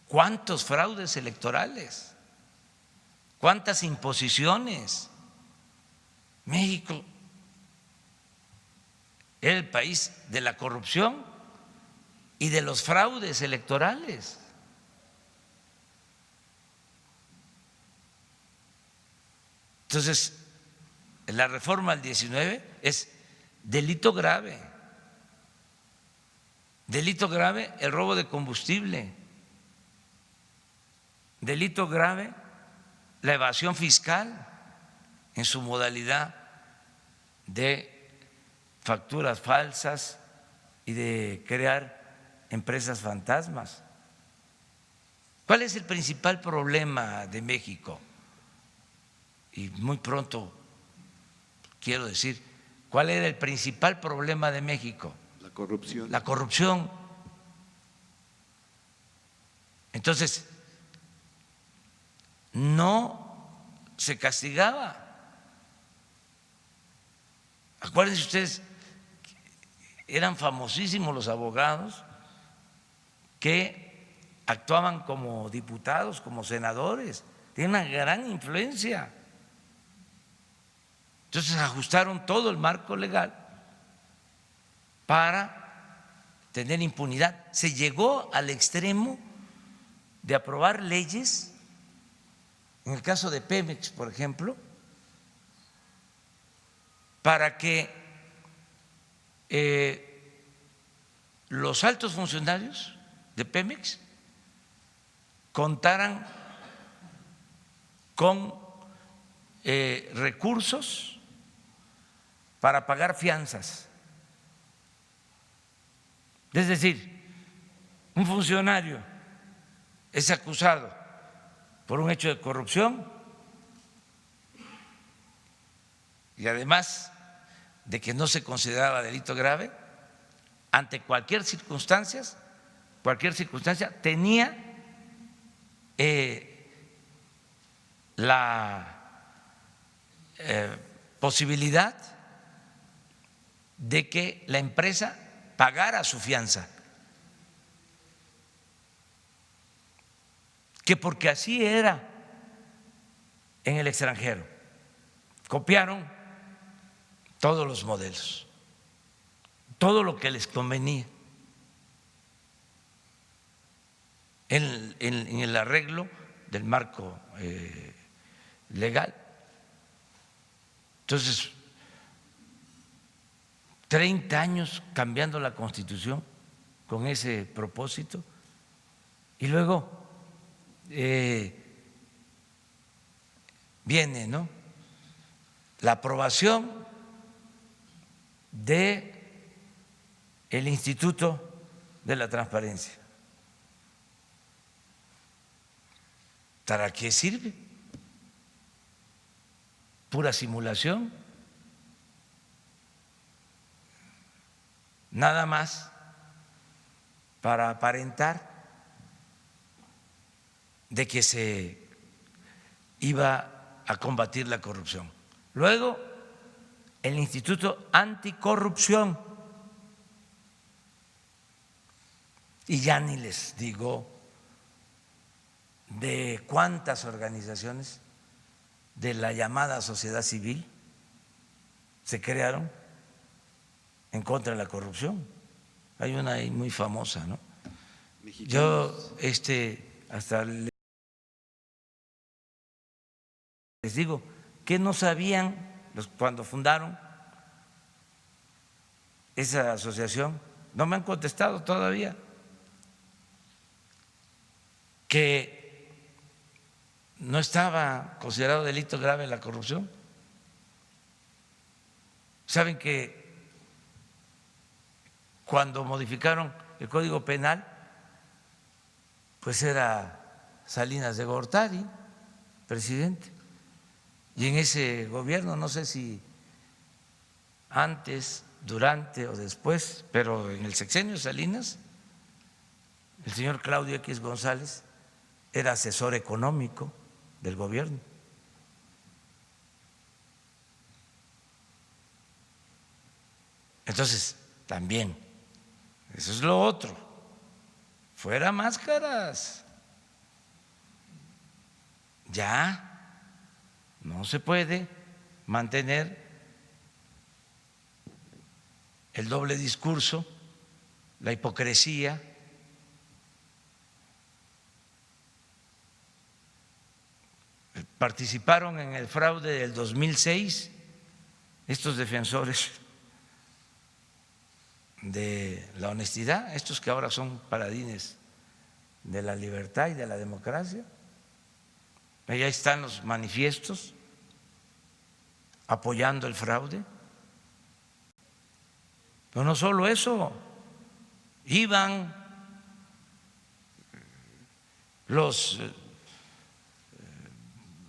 ¿Cuántos fraudes electorales? ¿Cuántas imposiciones? México era el país de la corrupción y de los fraudes electorales. Entonces, la reforma al 19 es delito grave. Delito grave el robo de combustible. Delito grave la evasión fiscal en su modalidad de facturas falsas y de crear empresas fantasmas. ¿Cuál es el principal problema de México? Y muy pronto quiero decir, ¿cuál era el principal problema de México? La corrupción. La corrupción. Entonces, no se castigaba. Acuérdense ustedes, eran famosísimos los abogados que actuaban como diputados, como senadores, tienen una gran influencia. Entonces ajustaron todo el marco legal para tener impunidad. Se llegó al extremo de aprobar leyes, en el caso de Pemex, por ejemplo, para que los altos funcionarios de Pemex contaran con recursos para pagar fianzas. Es decir, un funcionario es acusado por un hecho de corrupción y además de que no se consideraba delito grave, ante cualquier circunstancia tenía la posibilidad de que la empresa pagara su fianza, que porque así era en el extranjero, copiaron todos los modelos, todo lo que les convenía en el arreglo del marco legal. Entonces, 30 años cambiando la Constitución con ese propósito y luego viene, ¿no?, la aprobación de el Instituto de la Transparencia. ¿Para qué sirve? Pura simulación. Nada más para aparentar de que se iba a combatir la corrupción. Luego, el Instituto Anticorrupción, y ya ni les digo de cuántas organizaciones de la llamada sociedad civil se crearon en contra de la corrupción. Hay una ahí muy famosa, ¿no? Yo hasta les digo que no sabían cuando fundaron esa asociación, no me han contestado todavía, que no estaba considerado delito grave la corrupción. Saben que cuando modificaron el Código Penal, pues era Salinas de Gortari presidente, y en ese gobierno, no sé si antes, durante o después, pero en el sexenio de Salinas, el señor Claudio X González era asesor económico del gobierno. Entonces, también, eso es lo otro, fuera máscaras. ya no se puede mantener el doble discurso, la hipocresía. Participaron en el fraude del 2006 estos defensores de la honestidad, estos que ahora son paladines de la libertad y de la democracia. Allá están los manifiestos apoyando el fraude. Pero no solo eso, iban los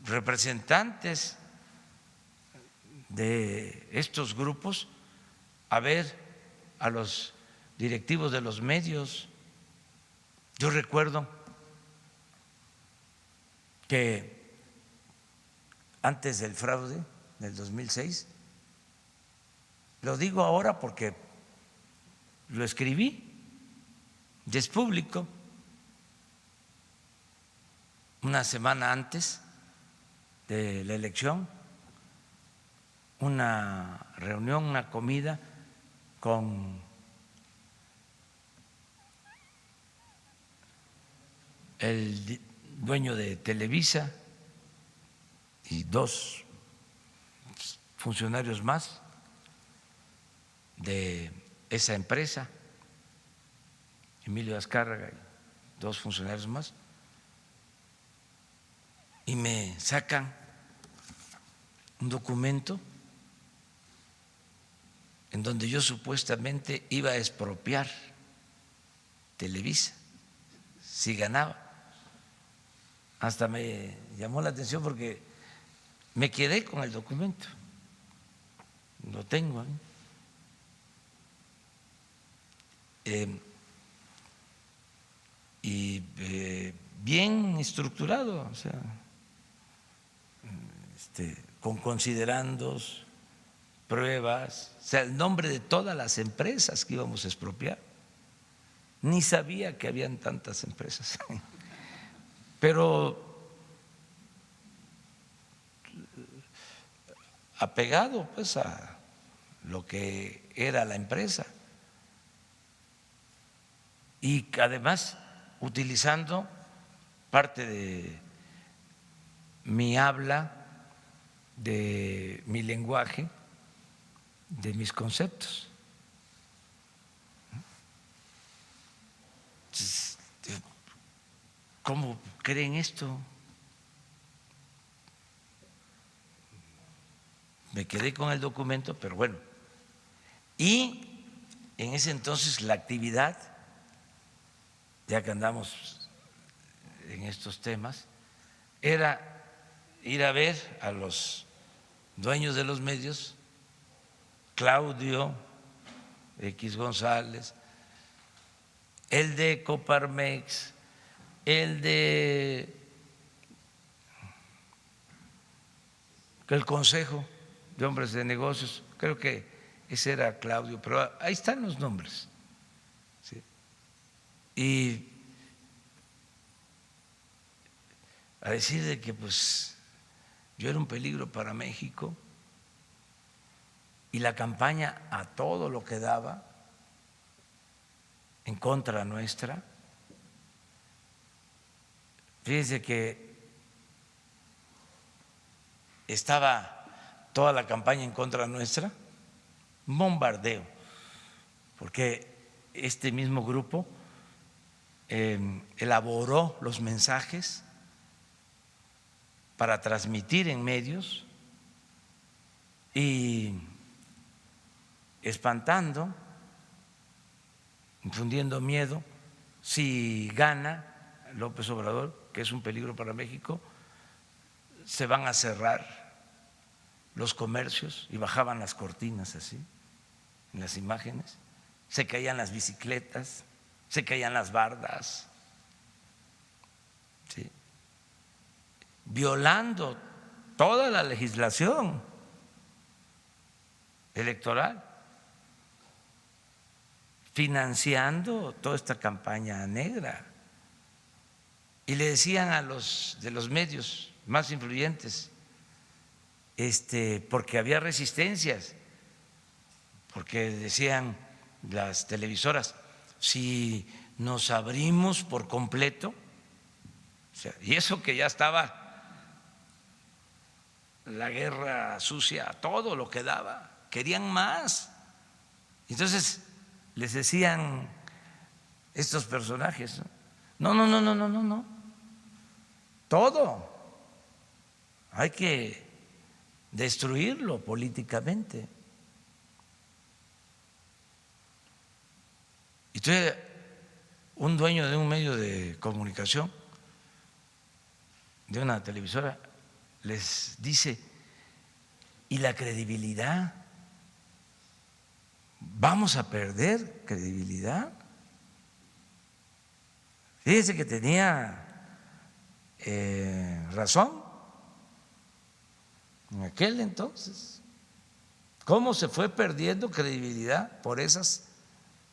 representantes de estos grupos a ver a los directivos de los medios. Yo recuerdo que antes del fraude del 2006, lo digo ahora porque lo escribí, ya es público, una semana antes de la elección, una reunión, una comida con el dueño de Televisa y dos funcionarios más de esa empresa, Emilio Azcárraga y dos funcionarios más, y me sacan un documento en donde yo supuestamente iba a expropiar Televisa si ganaba. Hasta me llamó la atención porque me quedé con el documento, lo tengo ahí. Bien estructurado, o sea, con considerandos, pruebas, o sea, el nombre de todas las empresas que íbamos a expropiar. Ni sabía que habían tantas empresas, pero apegado pues a lo que era la empresa y además utilizando parte de mi habla, de mi lenguaje, de mis conceptos. ¿Cómo creen esto? Me quedé con el documento, pero bueno. Y en ese entonces la actividad, ya que andamos en estos temas, era ir a ver a los dueños de los medios, Claudio X González, el de Coparmex, el de el Consejo de Hombres de Negocios, creo que ese era Claudio, pero ahí están los nombres. ¿Sí? Y a decir de que pues yo era un peligro para México y la campaña a todo lo que daba en contra nuestra. Fíjense que estaba toda la campaña en contra nuestra, un bombardeo, porque este mismo grupo elaboró los mensajes para transmitir en medios y espantando, infundiendo miedo. Si gana López Obrador, que es un peligro para México, se van a cerrar los comercios, y bajaban las cortinas así, en las imágenes, se caían las bicicletas, se caían las bardas, ¿sí? Violando toda la legislación electoral, financiando toda esta campaña negra. Y le decían a los de los medios más influyentes, porque había resistencias, porque decían las televisoras, si nos abrimos por completo, o sea, y eso que ya estaba la guerra sucia, todo lo que daba, querían más. Entonces les decían estos personajes, no, no, no, no, no, no, no, todo hay que destruirlo políticamente. Y entonces un dueño de un medio de comunicación, de una televisora, les dice, ¿y la credibilidad? ¿Vamos a perder credibilidad? Fíjese que tenía razón en aquel entonces. ¿Cómo se fue perdiendo credibilidad por esas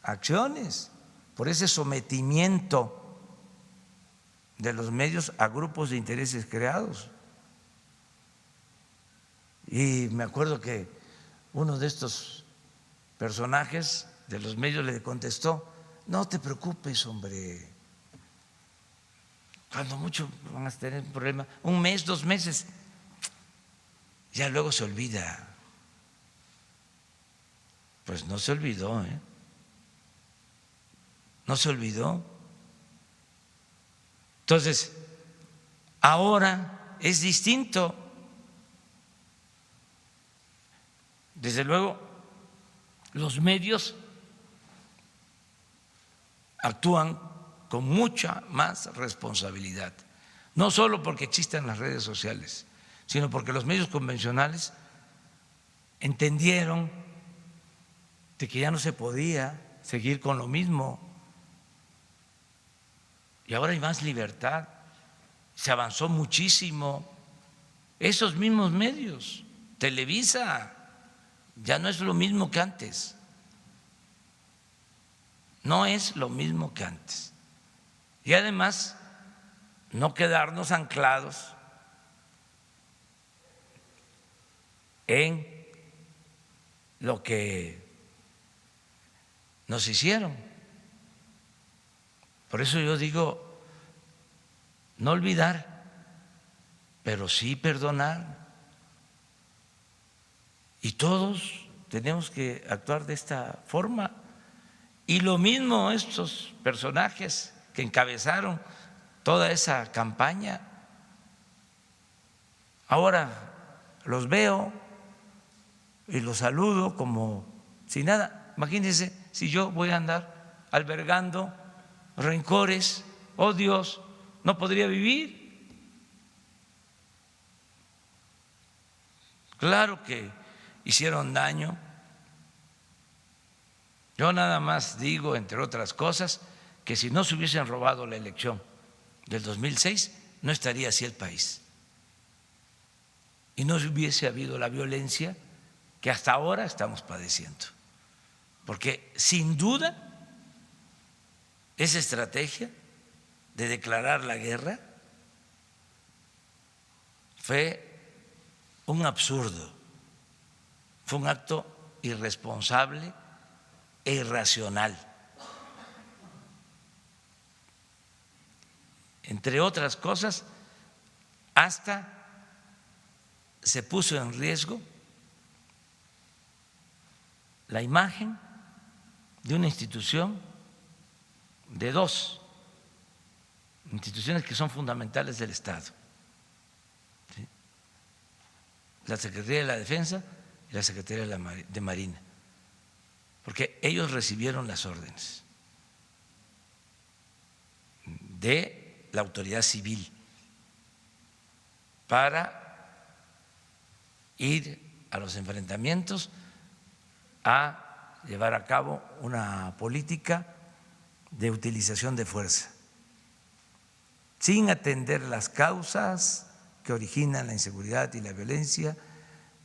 acciones, por ese sometimiento de los medios a grupos de intereses creados? Y me acuerdo que uno de estos personajes de los medios le contestó, no te preocupes, hombre, cuando mucho van a tener un problema, un mes, 2 meses, ya luego se olvida. Pues no se olvidó, no se olvidó. Entonces, ahora es distinto. Desde luego, los medios actúan con mucha más responsabilidad, no solo porque existan las redes sociales, sino porque los medios convencionales entendieron de que ya no se podía seguir con lo mismo y ahora hay más libertad, se avanzó muchísimo. Esos mismos medios, Televisa, ya no es lo mismo que antes, no es lo mismo que antes. Y además, no quedarnos anclados en lo que nos hicieron. Por eso yo digo, no olvidar, pero sí perdonar. Y todos tenemos que actuar de esta forma. Y lo mismo estos personajes que encabezaron toda esa campaña. Ahora los veo y los saludo como si nada. Imagínense si yo voy a andar albergando rencores, odios, no podría vivir. Claro que hicieron daño. Yo nada más digo, entre otras cosas, que si no se hubiesen robado la elección del 2006, no estaría así el país. Y no hubiese habido la violencia que hasta ahora estamos padeciendo. Porque sin duda esa estrategia de declarar la guerra fue un absurdo, fue un acto irresponsable e irracional. Entre otras cosas, hasta se puso en riesgo la imagen de una institución, de 2 instituciones que son fundamentales del Estado, ¿sí? La Secretaría de la Defensa y la Secretaría de Marina, porque ellos recibieron las órdenes de la autoridad civil para ir a los enfrentamientos, a llevar a cabo una política de utilización de fuerza, sin atender las causas que originan la inseguridad y la violencia,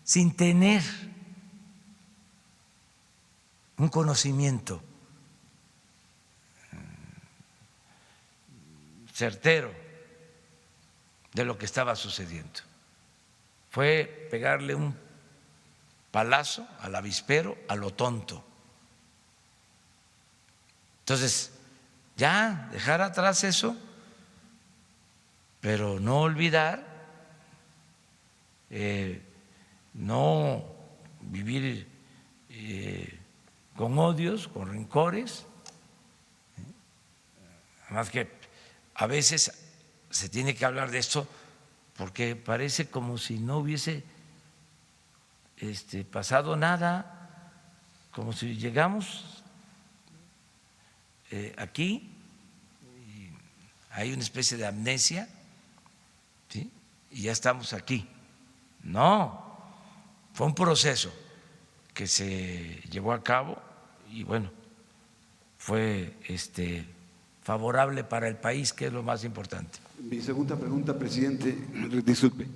sin tener un conocimiento certero de lo que estaba sucediendo. Fue pegarle un palazo al avispero a lo tonto. Entonces, ya dejar atrás eso, pero no olvidar, no vivir con odios, con rencores. Además que a veces se tiene que hablar de esto porque parece como si no hubiese pasado nada, como si llegamos aquí y hay una especie de amnesia, ¿sí? Y ya estamos aquí. No, fue un proceso que se llevó a cabo y bueno, fue favorable para el país, que es lo más importante. Mi segunda pregunta, presidente, disculpe.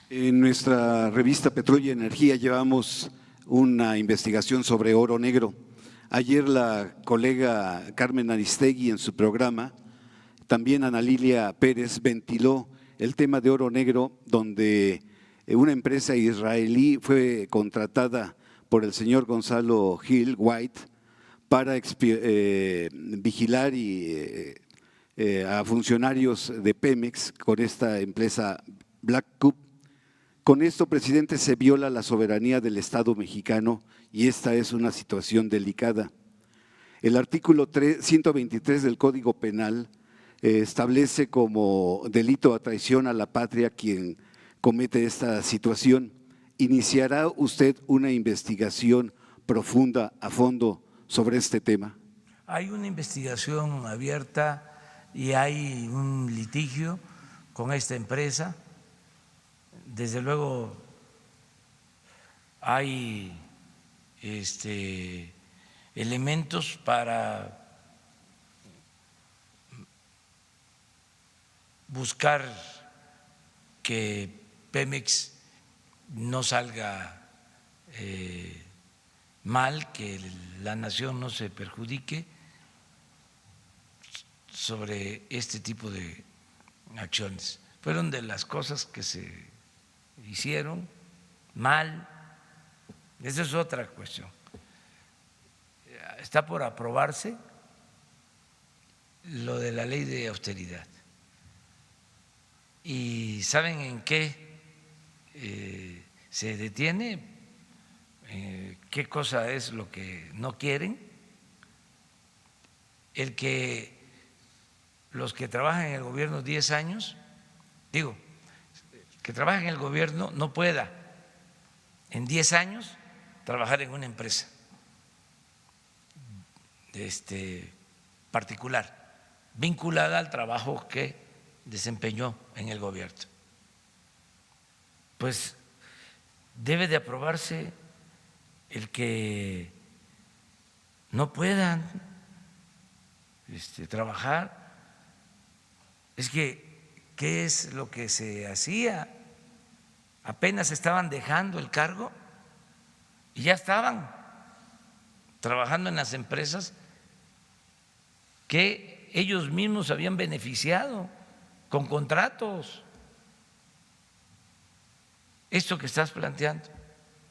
En nuestra revista Petróleo y Energía llevamos una investigación sobre oro negro. Ayer la colega Carmen Aristegui en su programa, también Ana Lilia Pérez ventiló el tema de oro negro, donde una empresa israelí fue contratada por el señor Gonzalo Hill White para vigilar a funcionarios de Pemex con esta empresa Black Cup. Con esto, presidente, se viola la soberanía del Estado mexicano y esta es una situación delicada. El artículo 123 del Código Penal establece como delito a traición a la patria quien comete esta situación. ¿Iniciará usted una investigación profunda, a fondo, sobre este tema? Hay una investigación abierta y hay un litigio con esta empresa. Desde luego hay elementos para buscar que Pemex no salga mal, que la nación no se perjudique sobre este tipo de acciones. Fueron de las cosas que se hicieron mal. Esa es otra cuestión. Está por aprobarse lo de la ley de austeridad. ¿Y saben en qué se detiene? ¿Qué cosa es lo que no quieren? El que los que trabajan en el gobierno 10 años, que trabaja en el gobierno no pueda en 10 años trabajar en una empresa particular, vinculada al trabajo que desempeñó en el gobierno. Pues debe de aprobarse el que no puedan trabajar. Es que, ¿qué es lo que se hacía? Apenas estaban dejando el cargo y ya estaban trabajando en las empresas que ellos mismos habían beneficiado con contratos. Esto que estás planteando,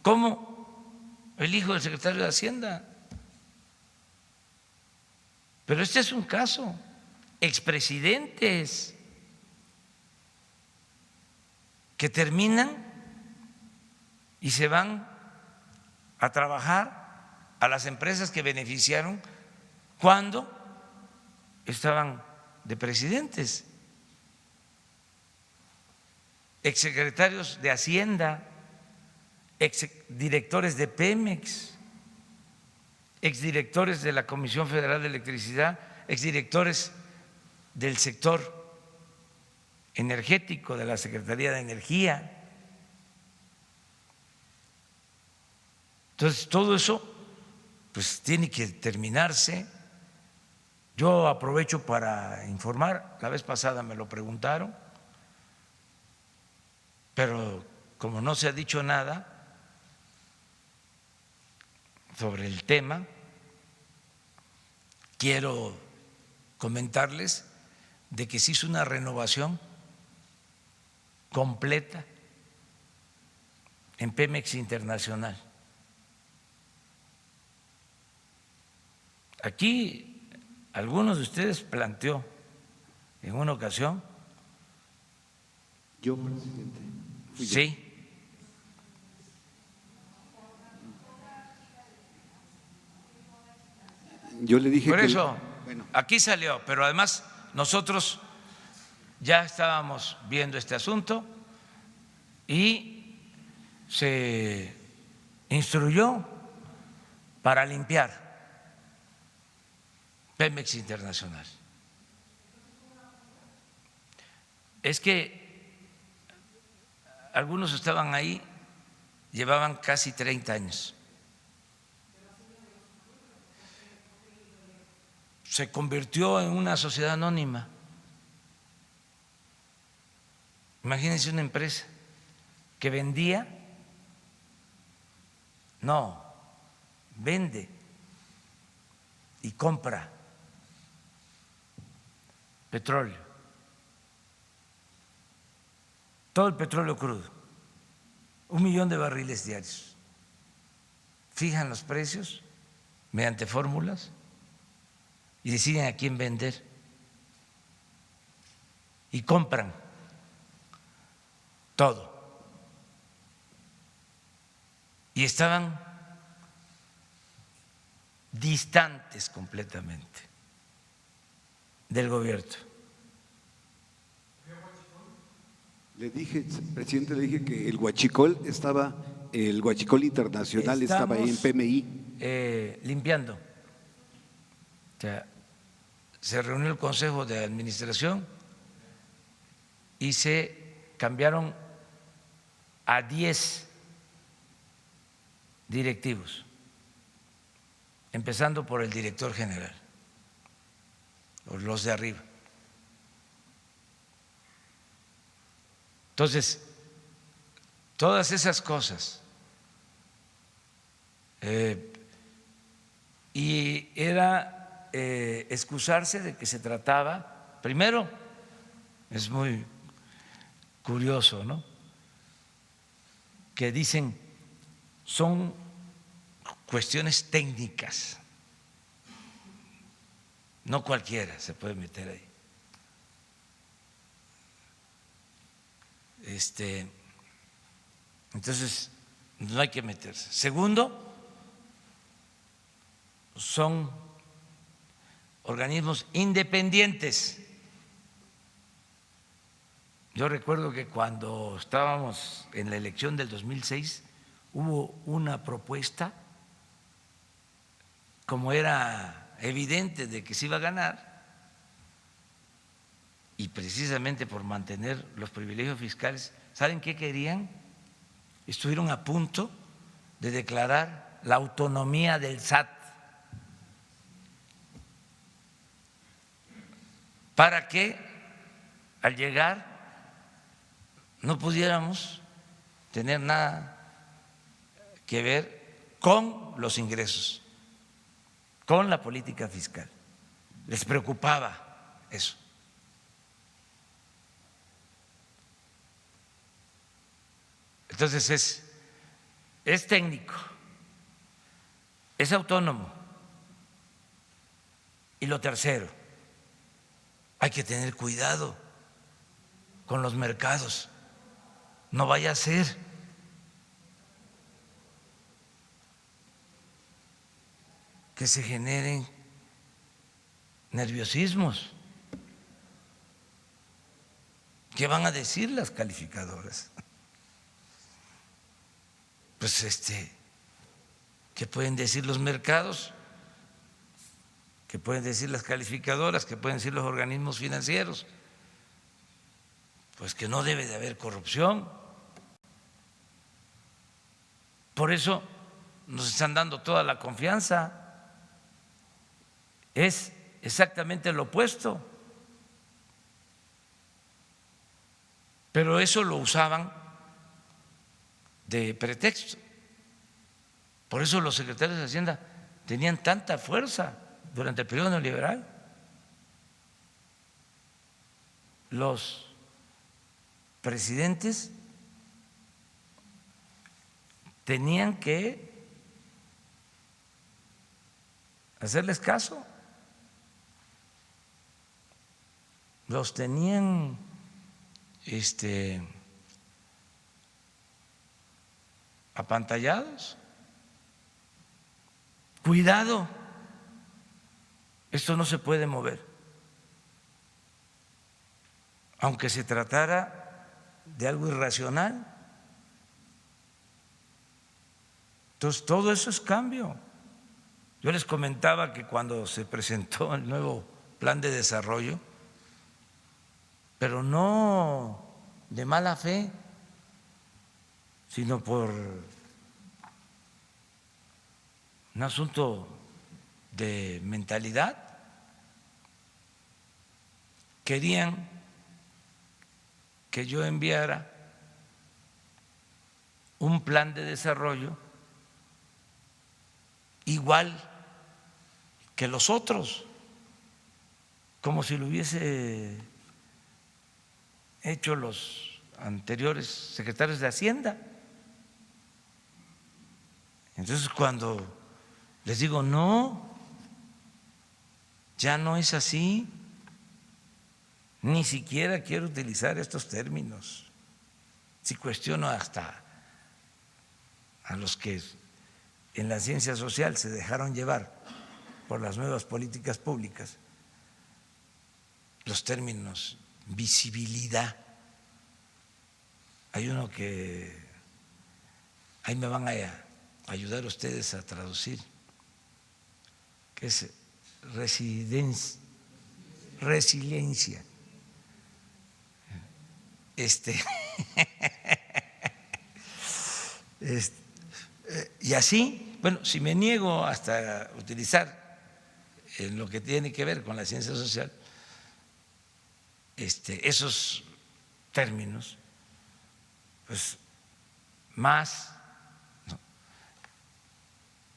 ¿cómo el hijo del secretario de Hacienda? Pero este es un caso, expresidentes que terminan y se van a trabajar a las empresas que beneficiaron cuando estaban de presidentes, exsecretarios de Hacienda, exdirectores de Pemex, exdirectores de la Comisión Federal de Electricidad, exdirectores del sector energético de la Secretaría de Energía. Entonces, todo eso pues tiene que terminarse. Yo aprovecho para informar, la vez pasada me lo preguntaron, pero como no se ha dicho nada sobre el tema, quiero comentarles de que se hizo una renovación completa en Pemex Internacional. Aquí algunos de ustedes planteó en una ocasión. Yo, presidente. Sí. Yo le dije Por que… eso, Bueno, aquí salió, pero además nosotros ya estábamos viendo este asunto y se instruyó para limpiar Pemex Internacional. Es que algunos estaban ahí, llevaban casi 30 años. Se convirtió en una sociedad anónima. Imagínense una empresa que vendía, no, vende y compra petróleo, todo el petróleo crudo, 1 millón de barriles diarios. Fijan los precios mediante fórmulas y deciden a quién vender y compran todo. Y estaban distantes completamente del gobierno. le dije, presidente, le dije que el Huachicol Internacional estaba ahí en PMI. Limpiando. O sea, se reunió el Consejo de Administración y se cambiaron a 10 directivos, empezando por el director general, o los de arriba. Entonces, todas esas cosas, y era excusarse de que se trataba, primero, es muy curioso, ¿no?, que dicen son cuestiones técnicas, no cualquiera se puede meter ahí. Entonces, no hay que meterse. Segundo, son organismos independientes. Yo recuerdo que cuando estábamos en la elección del 2006 hubo una propuesta, como era evidente de que se iba a ganar, y precisamente por mantener los privilegios fiscales, ¿saben qué querían? Estuvieron a punto de declarar la autonomía del SAT para que al llegar no pudiéramos tener nada que ver con los ingresos, con la política fiscal. Les preocupaba eso. Entonces es técnico, es autónomo. Y lo tercero, hay que tener cuidado con los mercados. No vaya a ser que se generen nerviosismos. ¿Qué van a decir las calificadoras? Pues ¿qué pueden decir los mercados? ¿Qué pueden decir las calificadoras? ¿Qué pueden decir los organismos financieros? Pues que no debe de haber corrupción. Por eso nos están dando toda la confianza. Es exactamente lo opuesto. Pero eso lo usaban de pretexto. Por eso los secretarios de Hacienda tenían tanta fuerza durante el periodo neoliberal. Los presidentes tenían que hacerles caso, los tenían apantallados. Cuidado, esto no se puede mover, aunque se tratara de algo irracional. Entonces, todo eso es cambio. Yo les comentaba que cuando se presentó el nuevo plan de desarrollo, pero no de mala fe, sino por un asunto de mentalidad, querían que yo enviara un plan de desarrollo igual que los otros, como si lo hubiese hecho los anteriores secretarios de Hacienda. Entonces, cuando les digo, no, ya no es así, ni siquiera quiero utilizar estos términos. Si cuestiono hasta a los que en la ciencia social se dejaron llevar por las nuevas políticas públicas, los términos visibilidad. Hay uno que ahí me van a ayudar ustedes a traducir, que es resiliencia. Y así, bueno, si me niego hasta utilizar en lo que tiene que ver con la ciencia social esos términos, pues más, ¿no?,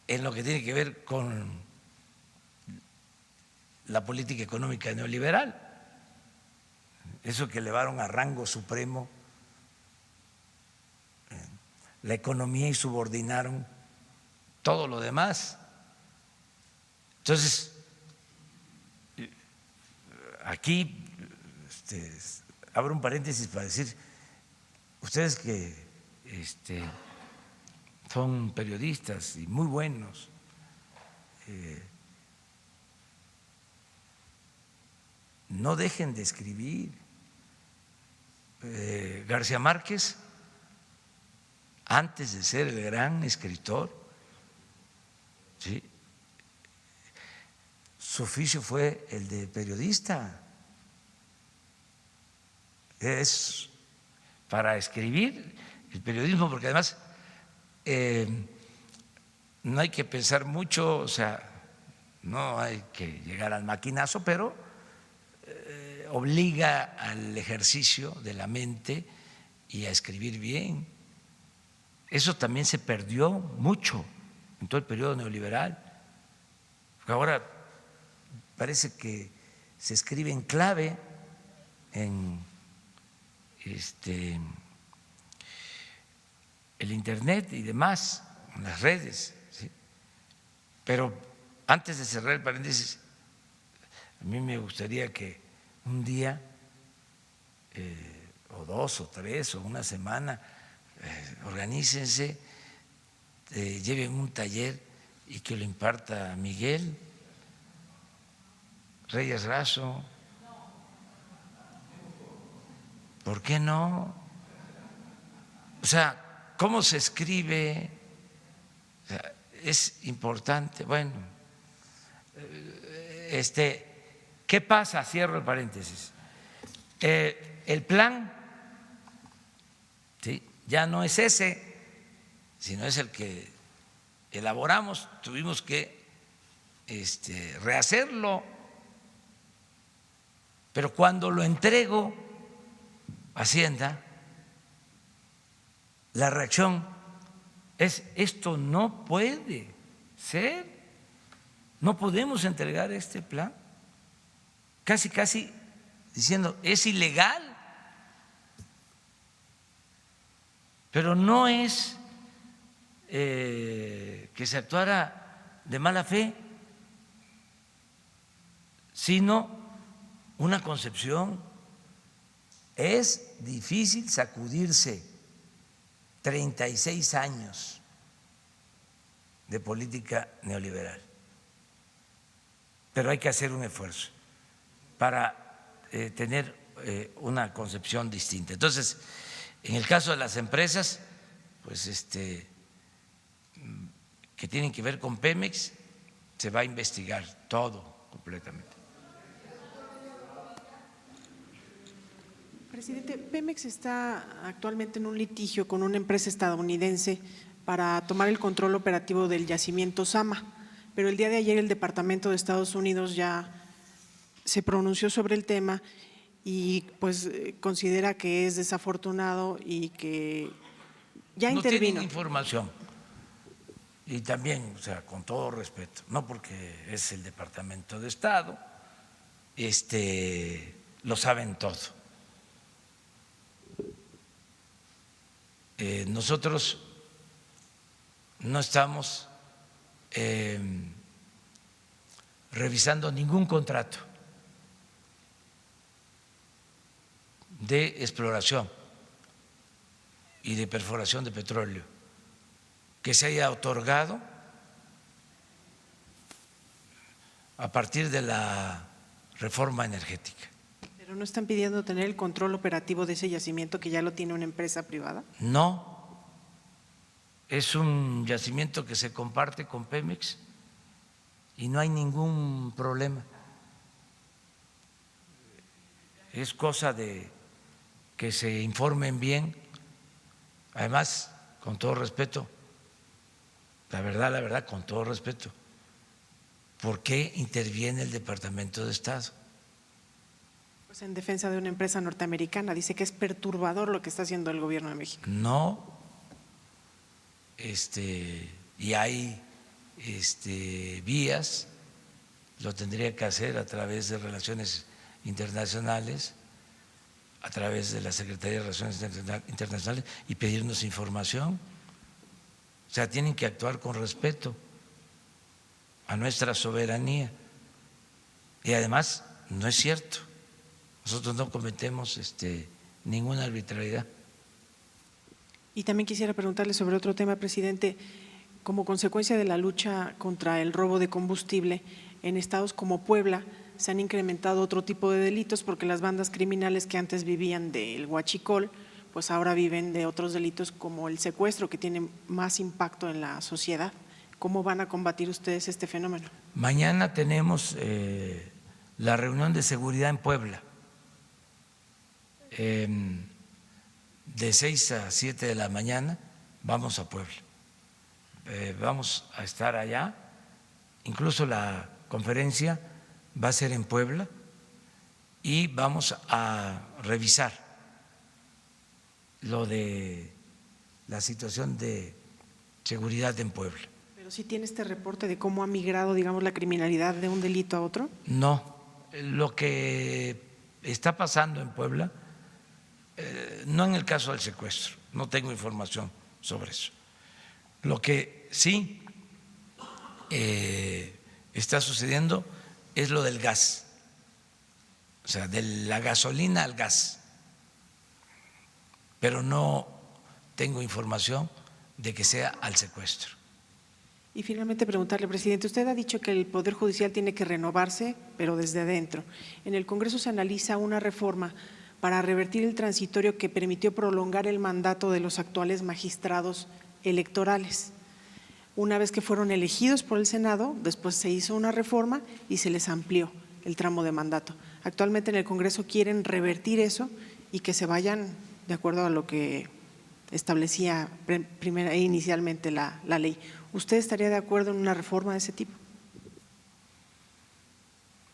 en lo que tiene que ver con la política económica neoliberal, eso que elevaron a rango supremo la economía y subordinaron todo lo demás. Entonces, aquí abro un paréntesis para decir, ustedes que son periodistas y muy buenos, no dejen de escribir. García Márquez, antes de ser el gran escritor, ¿sí?, su oficio fue el de periodista. Es para escribir el periodismo, porque además no hay que pensar mucho, o sea, no hay que llegar al maquinazo, pero obliga al ejercicio de la mente y a escribir bien. Eso también se perdió mucho en todo el periodo neoliberal, porque ahora parece que se escribe en clave en el internet y demás, en las redes, ¿sí? Pero antes de cerrar el paréntesis, a mí me gustaría que un día o dos o tres o una semana organícense, lleven un taller y que lo imparta Miguel Reyes Razo. ¿Por qué no? O sea, ¿cómo se escribe? O sea, es importante. Bueno, ¿qué pasa? Cierro el paréntesis. El plan, ¿sí?, ya no es ese, sino es el que elaboramos. Tuvimos que rehacerlo, pero cuando lo entrego a Hacienda, la reacción es: esto no puede ser, no podemos entregar este plan, casi diciendo, es ilegal. Pero no es que se actuara de mala fe, sino una concepción. Es difícil sacudirse 36 años de política neoliberal, pero hay que hacer un esfuerzo para tener una concepción distinta. Entonces, en el caso de las empresas, pues que tienen que ver con Pemex, se va a investigar todo completamente. Presidente, Pemex está actualmente en un litigio con una empresa estadounidense para tomar el control operativo del yacimiento Zama, pero el día de ayer el Departamento de Estados Unidos ya se pronunció sobre el tema y pues considera que es desafortunado y que ya intervino. No tienen información. Y también, o sea, con todo respeto, no porque es el Departamento de Estado, lo saben todo. Nosotros no estamos revisando ningún contrato de exploración y de perforación de petróleo que se haya otorgado a partir de la reforma energética. ¿Pero no están pidiendo tener el control operativo de ese yacimiento que ya lo tiene una empresa privada? No, es un yacimiento que se comparte con Pemex y no hay ningún problema. Es cosa de que se informen bien. Además, con todo respeto, la verdad, con todo respeto, ¿por qué interviene el Departamento de Estado? Pues en defensa de una empresa norteamericana, dice que es perturbador lo que está haciendo el gobierno de México. No, y hay vías, lo tendría que hacer a través de relaciones internacionales, a través de la Secretaría de Relaciones Internacionales y pedirnos información. O sea, tienen que actuar con respeto a nuestra soberanía. Y además, no es cierto. Nosotros no cometemos ninguna arbitrariedad. Y también quisiera preguntarle sobre otro tema, presidente. Como consecuencia de la lucha contra el robo de combustible, en estados como Puebla se han incrementado otro tipo de delitos porque las bandas criminales que antes vivían del huachicol, pues ahora viven de otros delitos como el secuestro, que tiene más impacto en la sociedad. ¿Cómo van a combatir ustedes este fenómeno? Mañana tenemos la reunión de seguridad en Puebla. De 6 a 7 de la mañana vamos a Puebla. Vamos a estar allá, incluso la conferencia va a ser en Puebla y vamos a revisar lo de la situación de seguridad en Puebla. ¿Pero sí tiene este reporte de cómo ha migrado, digamos, la criminalidad de un delito a otro? No, lo que está pasando en Puebla, no en el caso del secuestro, no tengo información sobre eso. Lo que sí está sucediendo es lo del gas, o sea, de la gasolina al gas, pero no tengo información de que sea al secuestro. Y finalmente preguntarle, presidente, usted ha dicho que el Poder Judicial tiene que renovarse, pero desde adentro. En el Congreso se analiza una reforma para revertir el transitorio que permitió prolongar el mandato de los actuales magistrados electorales. Una vez que fueron elegidos por el Senado, después se hizo una reforma y se les amplió el tramo de mandato. Actualmente en el Congreso quieren revertir eso y que se vayan de acuerdo a lo que establecía inicialmente la ley. ¿Usted estaría de acuerdo en una reforma de ese tipo?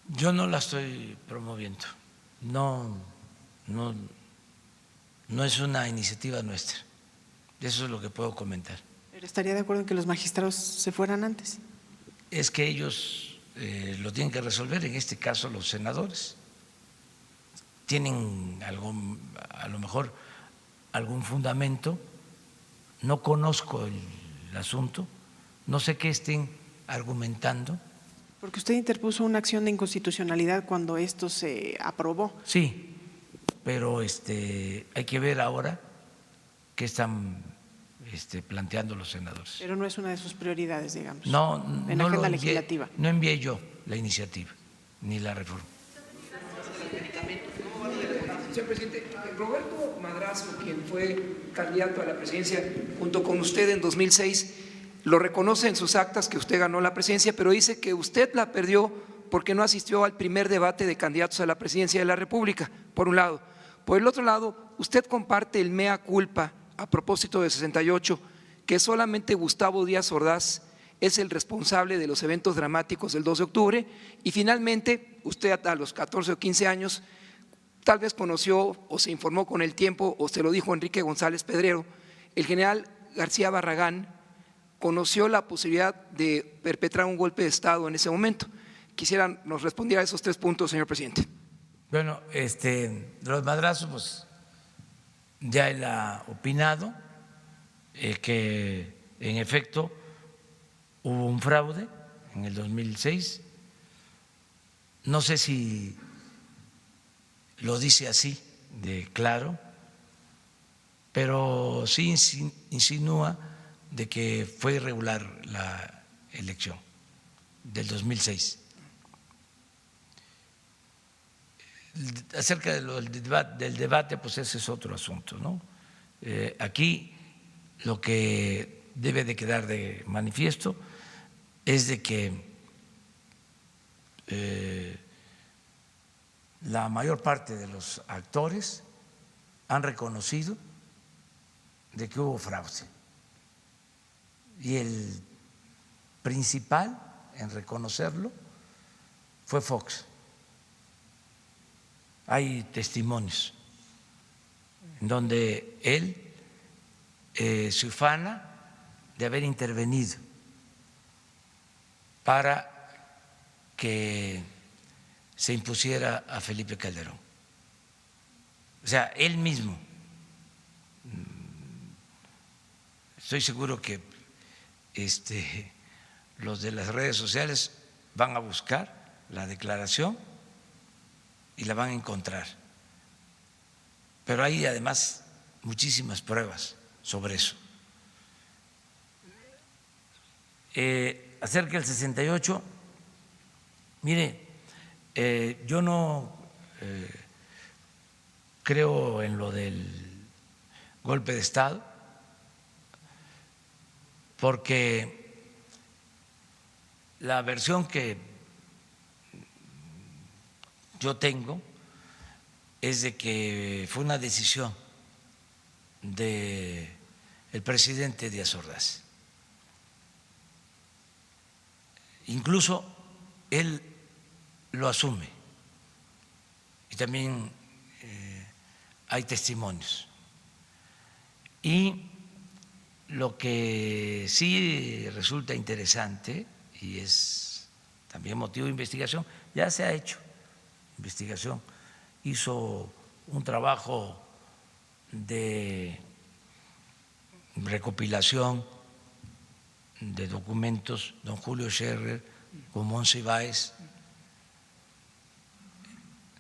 Yo no la estoy promoviendo, no es una iniciativa nuestra, eso es lo que puedo comentar. ¿Pero estaría de acuerdo en que los magistrados se fueran antes? Es que ellos lo tienen que resolver, en este caso los senadores. Tienen a lo mejor algún fundamento no conozco el asunto, no sé qué estén argumentando. Porque usted interpuso una acción de inconstitucionalidad cuando esto se aprobó. Sí, pero hay que ver ahora qué están planteando los senadores. Pero no es una de sus prioridades, digamos. No, en no la lo agenda envié, legislativa. no envié yo la iniciativa ni la reforma. Señor presidente, Roberto Madrazo, quien fue candidato a la presidencia junto con usted en 2006, lo reconoce en sus actas que usted ganó la presidencia, pero dice que usted la perdió porque no asistió al primer debate de candidatos a la presidencia de la República, por un lado. Por el otro lado, usted comparte el mea culpa a propósito de 68, que solamente Gustavo Díaz Ordaz es el responsable de los eventos dramáticos del 2 de octubre y finalmente usted a los 14 o 15 años tal vez conoció o se informó con el tiempo o se lo dijo Enrique González Pedrero, el general García Barragán conoció la posibilidad de perpetrar un golpe de Estado en ese momento. Quisiera nos respondiera a esos 3 puntos, señor presidente. Bueno, los Madrazos, pues ya él ha opinado que en efecto hubo un fraude en el 2006. No sé si lo dice así de claro, pero sí insinúa de que fue irregular la elección del 2006. Acerca del debate, pues ese es otro asunto, ¿no? Aquí lo que debe de quedar de manifiesto es de que la mayor parte de los actores han reconocido de que hubo fraude y el principal en reconocerlo fue Fox. Hay testimonios en donde él se ufana de haber intervenido para que se impusiera a Felipe Calderón. O sea, él mismo. Estoy seguro que los de las redes sociales van a buscar la declaración y la van a encontrar. Pero hay además muchísimas pruebas sobre eso. Acerca del 68, mire, yo no creo en lo del golpe de Estado, porque la versión que yo tengo es de que fue una decisión del presidente Díaz Ordaz. Incluso él lo asume y también hay testimonios. Y lo que sí resulta interesante y es también motivo de investigación, ya se ha hecho investigación, hizo un trabajo de recopilación de documentos don Julio Scherer con Monse Báez,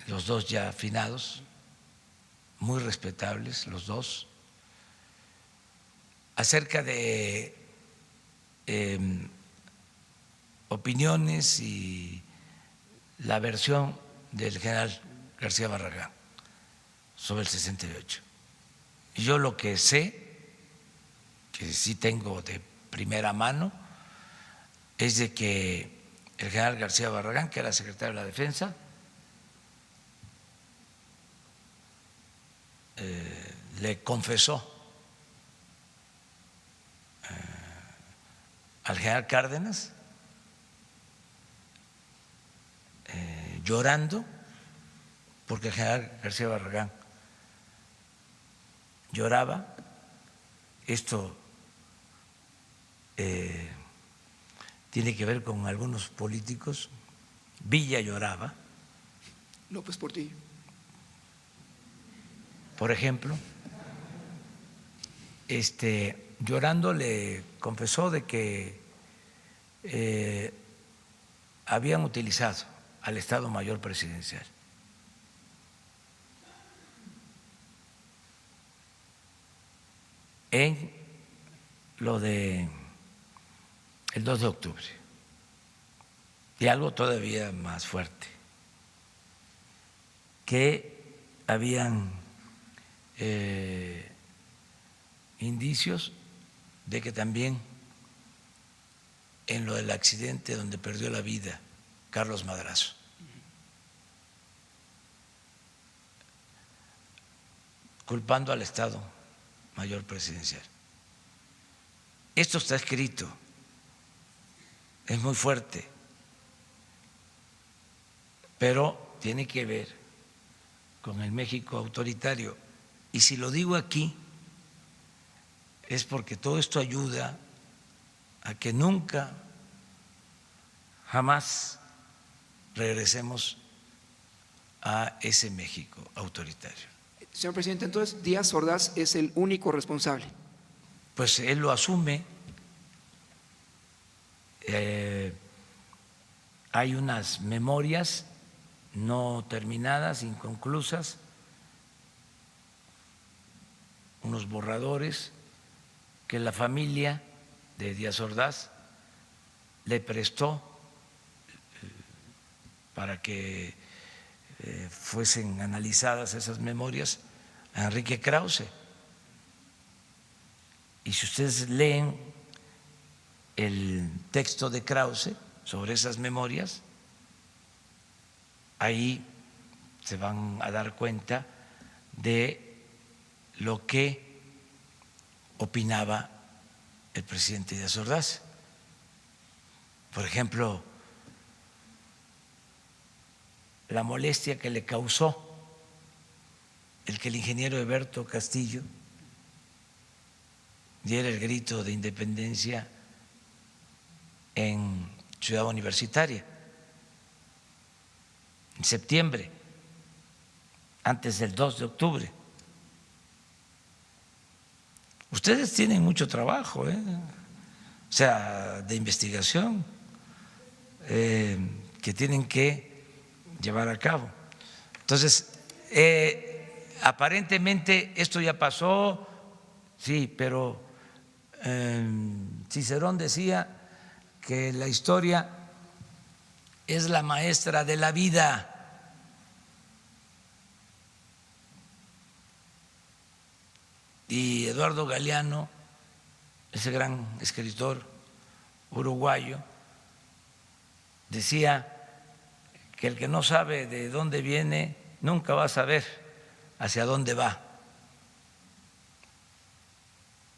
los dos ya finados, muy respetables los dos, acerca de opiniones y la versión del general García Barragán sobre el 68. Y yo lo que sé, que sí tengo de primera mano, es de que el general García Barragán, que era secretario de la Defensa, le confesó al general Cárdenas, llorando, porque el general García Barragán lloraba. Esto tiene que ver con algunos políticos. Villa lloraba, López Portillo. por ejemplo, llorando le confesó de que habían utilizado al Estado Mayor Presidencial. En lo de el 2 de octubre. Y algo todavía más fuerte, que habían indicios de que también en lo del accidente donde perdió la vida Carlos Madrazo, culpando al Estado Mayor Presidencial. Esto está escrito, es muy fuerte, pero tiene que ver con el México autoritario. Y si lo digo aquí, es porque todo esto ayuda a que nunca, jamás regresemos a ese México autoritario. Señor presidente, entonces Díaz Ordaz es el único responsable. Pues él lo asume. Hay unas memorias no terminadas, inconclusas, unos borradores que la familia de Díaz Ordaz le prestó para que fuesen analizadas esas memorias a Enrique Krause. Y si ustedes leen el texto de Krause sobre esas memorias, ahí se van a dar cuenta de lo que opinaba el presidente Díaz Ordaz. Por ejemplo, la molestia que le causó el que el ingeniero Eberto Castillo diera el grito de independencia en Ciudad Universitaria, en septiembre, antes del 2 de octubre. Ustedes tienen mucho trabajo, o sea, de investigación, que tienen que llevar a cabo. Entonces, aparentemente esto ya pasó, sí, pero Cicerón decía que la historia es la maestra de la vida. Y Eduardo Galeano, ese gran escritor uruguayo, decía que el que no sabe de dónde viene nunca va a saber hacia dónde va.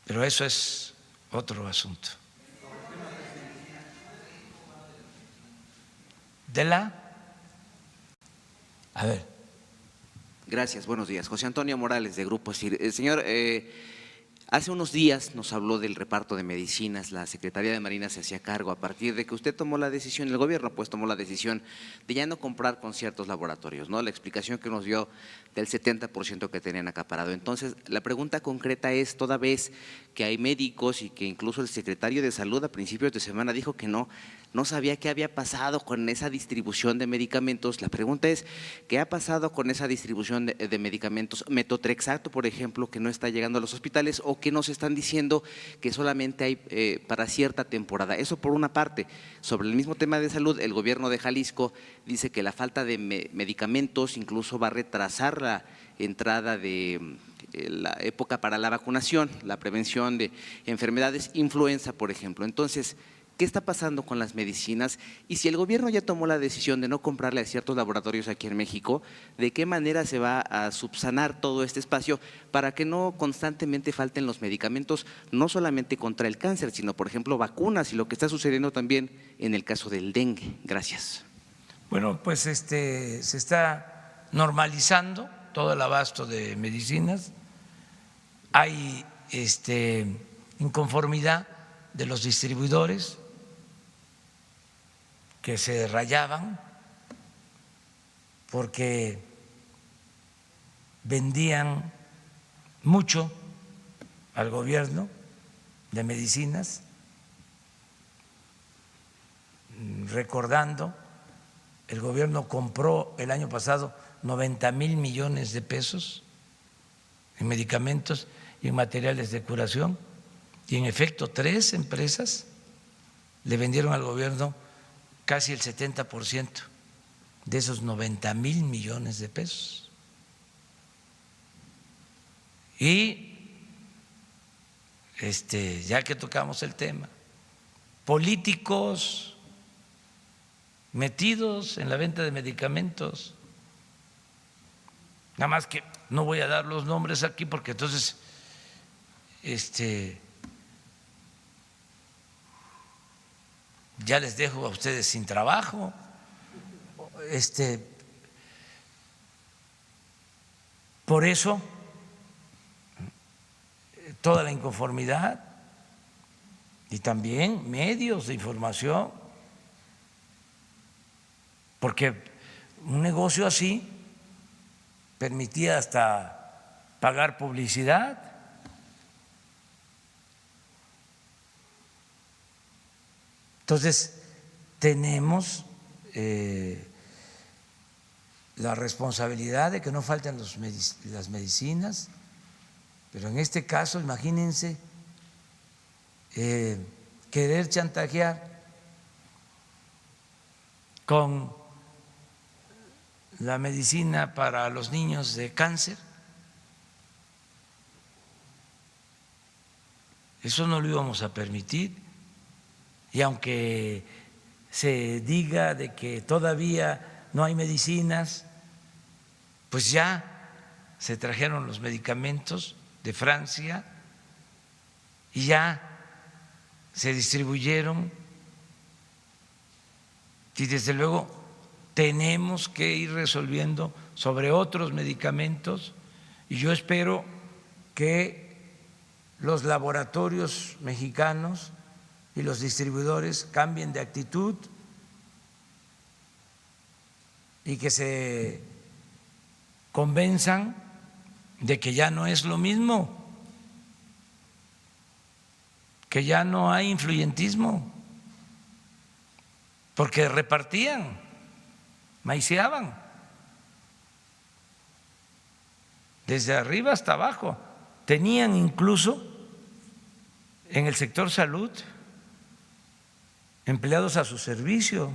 Pero eso es otro asunto. A ver. Gracias, buenos días. José Antonio Morales, de Grupo CIR. Señor, hace unos días nos habló del reparto de medicinas. La Secretaría de Marina se hacía cargo a partir de que usted tomó la decisión, el gobierno pues tomó la decisión de ya no comprar con ciertos laboratorios, ¿no? La explicación que nos dio del 70% que tenían acaparado. Entonces, la pregunta concreta es, toda vez que hay médicos y que incluso el secretario de Salud a principios de semana dijo que no sabía qué había pasado con esa distribución de medicamentos. La pregunta es, ¿qué ha pasado con esa distribución de medicamentos? Metotrexato, por ejemplo, que no está llegando a los hospitales, o que nos están diciendo que solamente hay para cierta temporada. Eso por una parte. Sobre el mismo tema de salud, el gobierno de Jalisco dice que la falta de medicamentos incluso va a retrasar la entrada de la época para la vacunación, la prevención de enfermedades, influenza, por ejemplo. Entonces, ¿qué está pasando con las medicinas? Y si el gobierno ya tomó la decisión de no comprarle a ciertos laboratorios aquí en México, ¿de qué manera se va a subsanar todo este espacio para que no constantemente falten los medicamentos, no solamente contra el cáncer, sino, por ejemplo, vacunas y lo que está sucediendo también en el caso del dengue? Gracias. Bueno, pues se está normalizando todo el abasto de medicinas. Hay inconformidad de los distribuidores que se rayaban porque vendían mucho al gobierno de medicinas, recordando, el gobierno compró el año pasado 90,000 millones de pesos en medicamentos y en materiales de curación, y en efecto 3 empresas le vendieron al gobierno casi el 70% de esos 90,000 millones de pesos. Y ya que tocamos el tema, políticos metidos en la venta de medicamentos, nada más que no voy a dar los nombres aquí porque entonces ya les dejo a ustedes sin trabajo. Por eso toda la inconformidad y también medios de información, porque un negocio así permitía hasta pagar publicidad. Entonces, tenemos la responsabilidad de que no falten las medicinas, pero en este caso, imagínense, querer chantajear con la medicina para los niños de cáncer. Eso no lo íbamos a permitir. Y aunque se diga de que todavía no hay medicinas, pues ya se trajeron los medicamentos de Francia y ya se distribuyeron, y desde luego tenemos que ir resolviendo sobre otros medicamentos, y yo espero que los laboratorios mexicanos y los distribuidores cambien de actitud y que se convenzan de que ya no es lo mismo, que ya no hay influyentismo, porque repartían, maiceaban, desde arriba hasta abajo. Tenían incluso en el sector salud empleados a su servicio.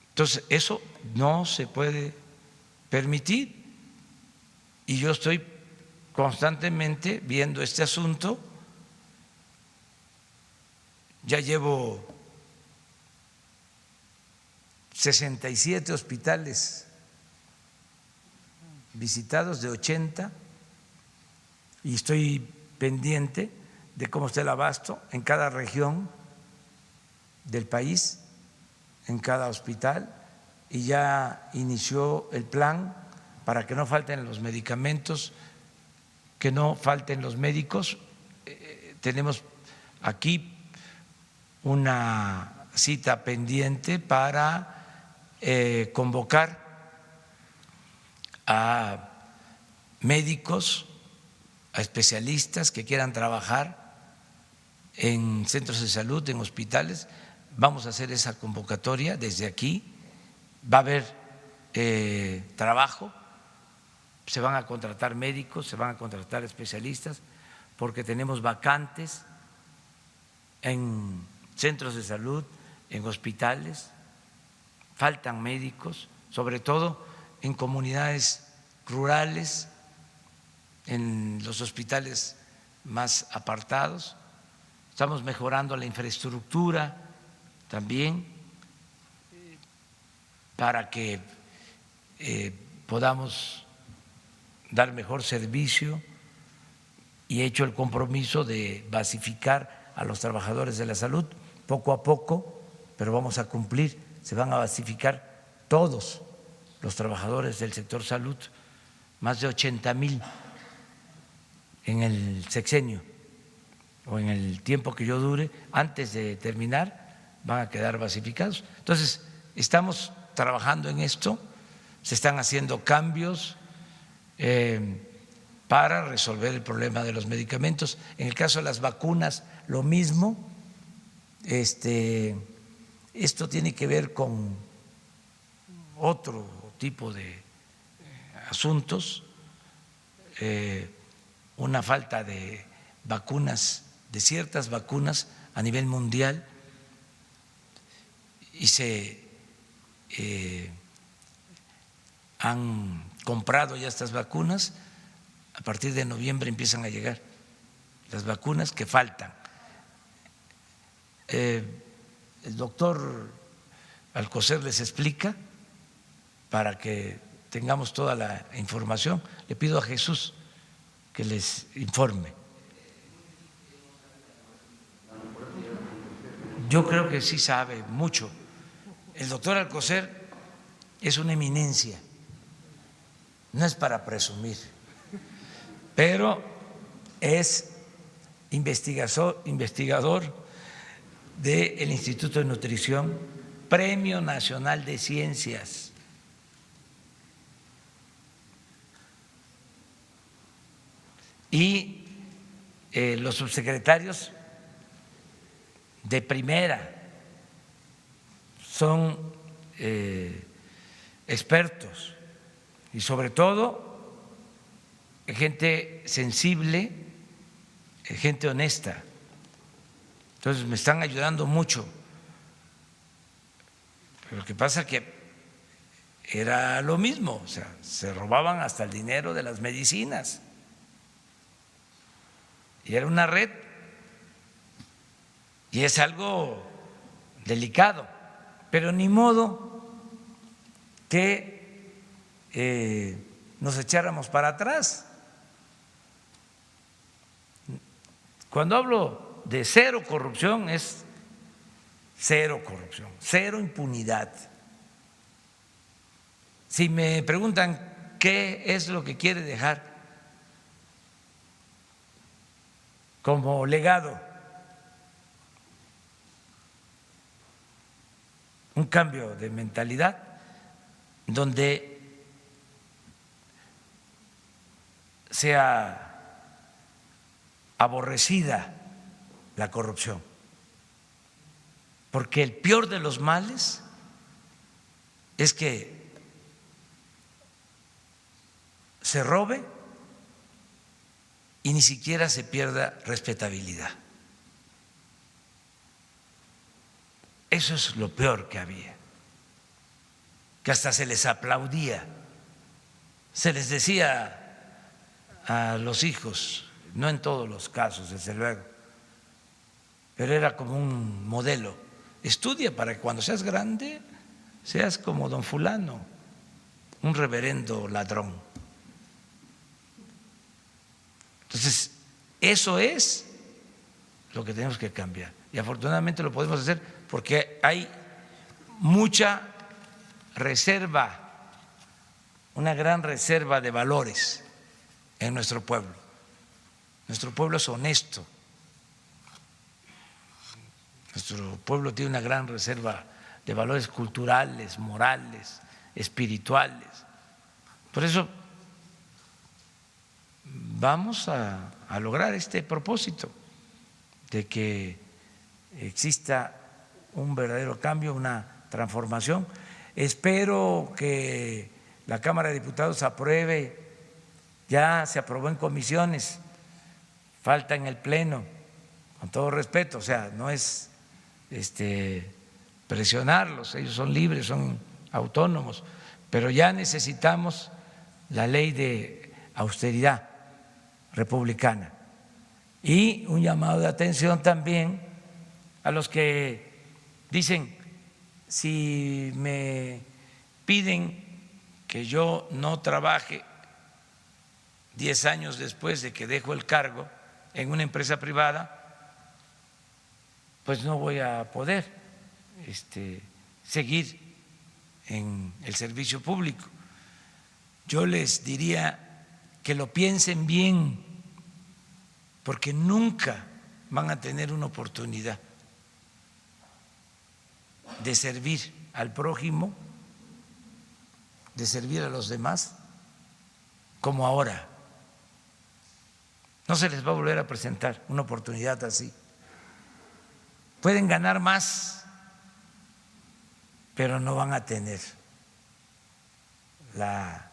Entonces, eso no se puede permitir, y yo estoy constantemente viendo este asunto. Ya llevo 67 hospitales visitados de 80 y estoy pendiente de cómo está el abasto en cada región del país, en cada hospital, y ya inició el plan para que no falten los medicamentos, que no falten los médicos. Tenemos aquí una cita pendiente para convocar a médicos, a especialistas que quieran trabajar en centros de salud, en hospitales. Vamos a hacer esa convocatoria desde aquí. Va a haber trabajo, se van a contratar médicos, se van a contratar especialistas, porque tenemos vacantes en centros de salud, en hospitales, faltan médicos, sobre todo en comunidades rurales, en los hospitales más apartados. Estamos mejorando la infraestructura también para que podamos dar mejor servicio, y he hecho el compromiso de basificar a los trabajadores de la salud poco a poco, pero vamos a cumplir. Se van a basificar todos los trabajadores del sector salud, más de 80,000 en el sexenio o en el tiempo que yo dure, antes de terminar, van a quedar basificados. Entonces, estamos trabajando en esto, se están haciendo cambios, para resolver el problema de los medicamentos. En el caso de las vacunas, lo mismo. Esto tiene que ver con otro tipo de asuntos, una falta de vacunas, de ciertas vacunas a nivel mundial, y se han comprado ya estas vacunas. A partir de noviembre empiezan a llegar las vacunas que faltan. El doctor Alcocer les explica para que tengamos toda la información. Le pido a Jesús que les informe. Yo creo que sí sabe mucho. El doctor Alcocer es una eminencia, no es para presumir, pero es investigador del Instituto de Nutrición, Premio Nacional de Ciencias. Y los subsecretarios de primera son expertos y sobre todo gente sensible, gente honesta. Entonces me están ayudando mucho. Pero lo que pasa es que era lo mismo, o sea, se robaban hasta el dinero de las medicinas. Y era una red, y es algo delicado, pero ni modo que nos echáramos para atrás. Cuando hablo de cero corrupción, es cero corrupción, cero impunidad. Si me preguntan qué es lo que quiere dejar como legado, un cambio de mentalidad donde sea aborrecida la corrupción, porque el peor de los males es que se robe y ni siquiera se pierda respetabilidad. Eso es lo peor que había, que hasta se les aplaudía, se les decía a los hijos, no en todos los casos, desde luego, pero era como un modelo: estudia para que cuando seas grande seas como don fulano, un reverendo ladrón. Entonces, eso es lo que tenemos que cambiar, y afortunadamente lo podemos hacer porque hay mucha reserva, una gran reserva de valores en nuestro pueblo. Nuestro pueblo es honesto, nuestro pueblo tiene una gran reserva de valores culturales, morales, espirituales. Por eso vamos a lograr este propósito de que exista un verdadero cambio, una transformación. Espero que la Cámara de Diputados apruebe, ya se aprobó en comisiones, falta en el Pleno, con todo respeto, o sea, no es presionarlos, ellos son libres, son autónomos, pero ya necesitamos la ley de austeridad republicana. Y un llamado de atención también a los que dicen: si me piden que yo no trabaje 10 años después de que dejo el cargo en una empresa privada, pues no voy a poder seguir en el servicio público. Yo les diría que lo piensen bien, porque nunca van a tener una oportunidad de servir al prójimo, de servir a los demás, como ahora. No se les va a volver a presentar una oportunidad así. Pueden ganar más, pero no van a tener la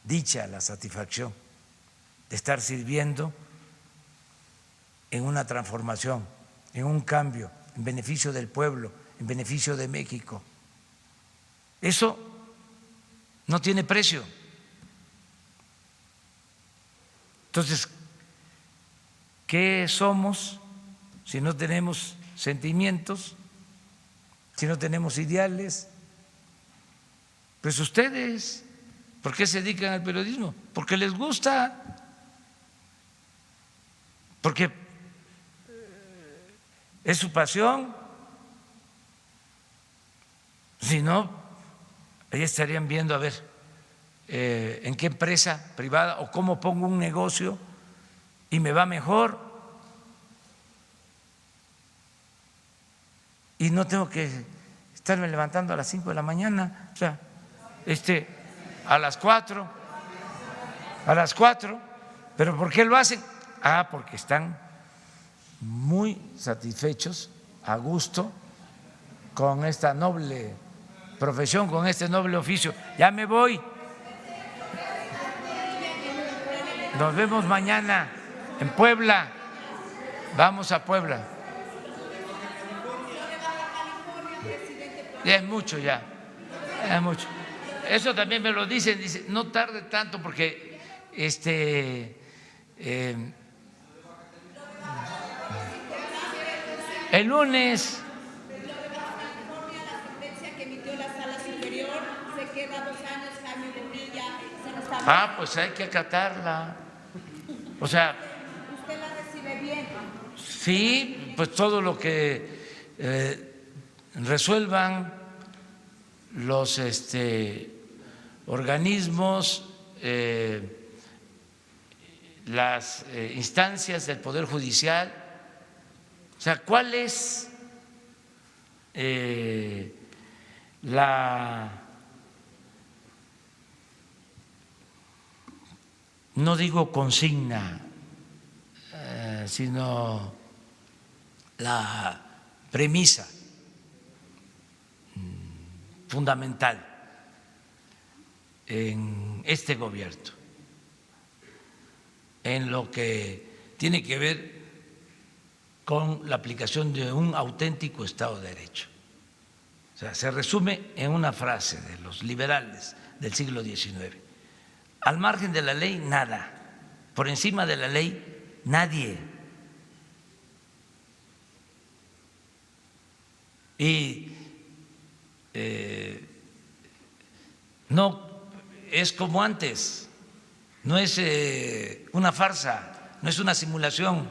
dicha, la satisfacción de estar sirviendo en una transformación, en un cambio, en beneficio del pueblo, en beneficio de México. Eso no tiene precio. Entonces, ¿qué somos si no tenemos sentimientos, si no tenemos ideales? Pues ustedes, ¿por qué se dedican al periodismo? Porque les gusta, porque es su pasión. Si no, ahí estarían viendo a ver en qué empresa privada o cómo pongo un negocio y me va mejor y no tengo que estarme levantando a las 5 de la mañana, o sea, a las 4, ¿pero por qué lo hacen? Porque están muy satisfechos, a gusto, con esta noble profesión, con este noble oficio. Ya me voy. Nos vemos mañana en Puebla. Vamos a Puebla. Ya es mucho, ya es mucho. Eso también me lo dicen, dice, no tarde tanto porque el lunes. Pues hay que acatarla. O sea, ¿usted la recibe bien? Sí, pues todo lo que resuelvan los organismos, las instancias del Poder Judicial. O sea, ¿cuál es la, no digo consigna, sino la premisa fundamental en este gobierno, en lo que tiene que ver con la aplicación de un auténtico Estado de Derecho? O sea, se resume en una frase de los liberales del siglo XIX: al margen de la ley, nada; por encima de la ley, nadie. Y no es como antes, no es una farsa, no es una simulación.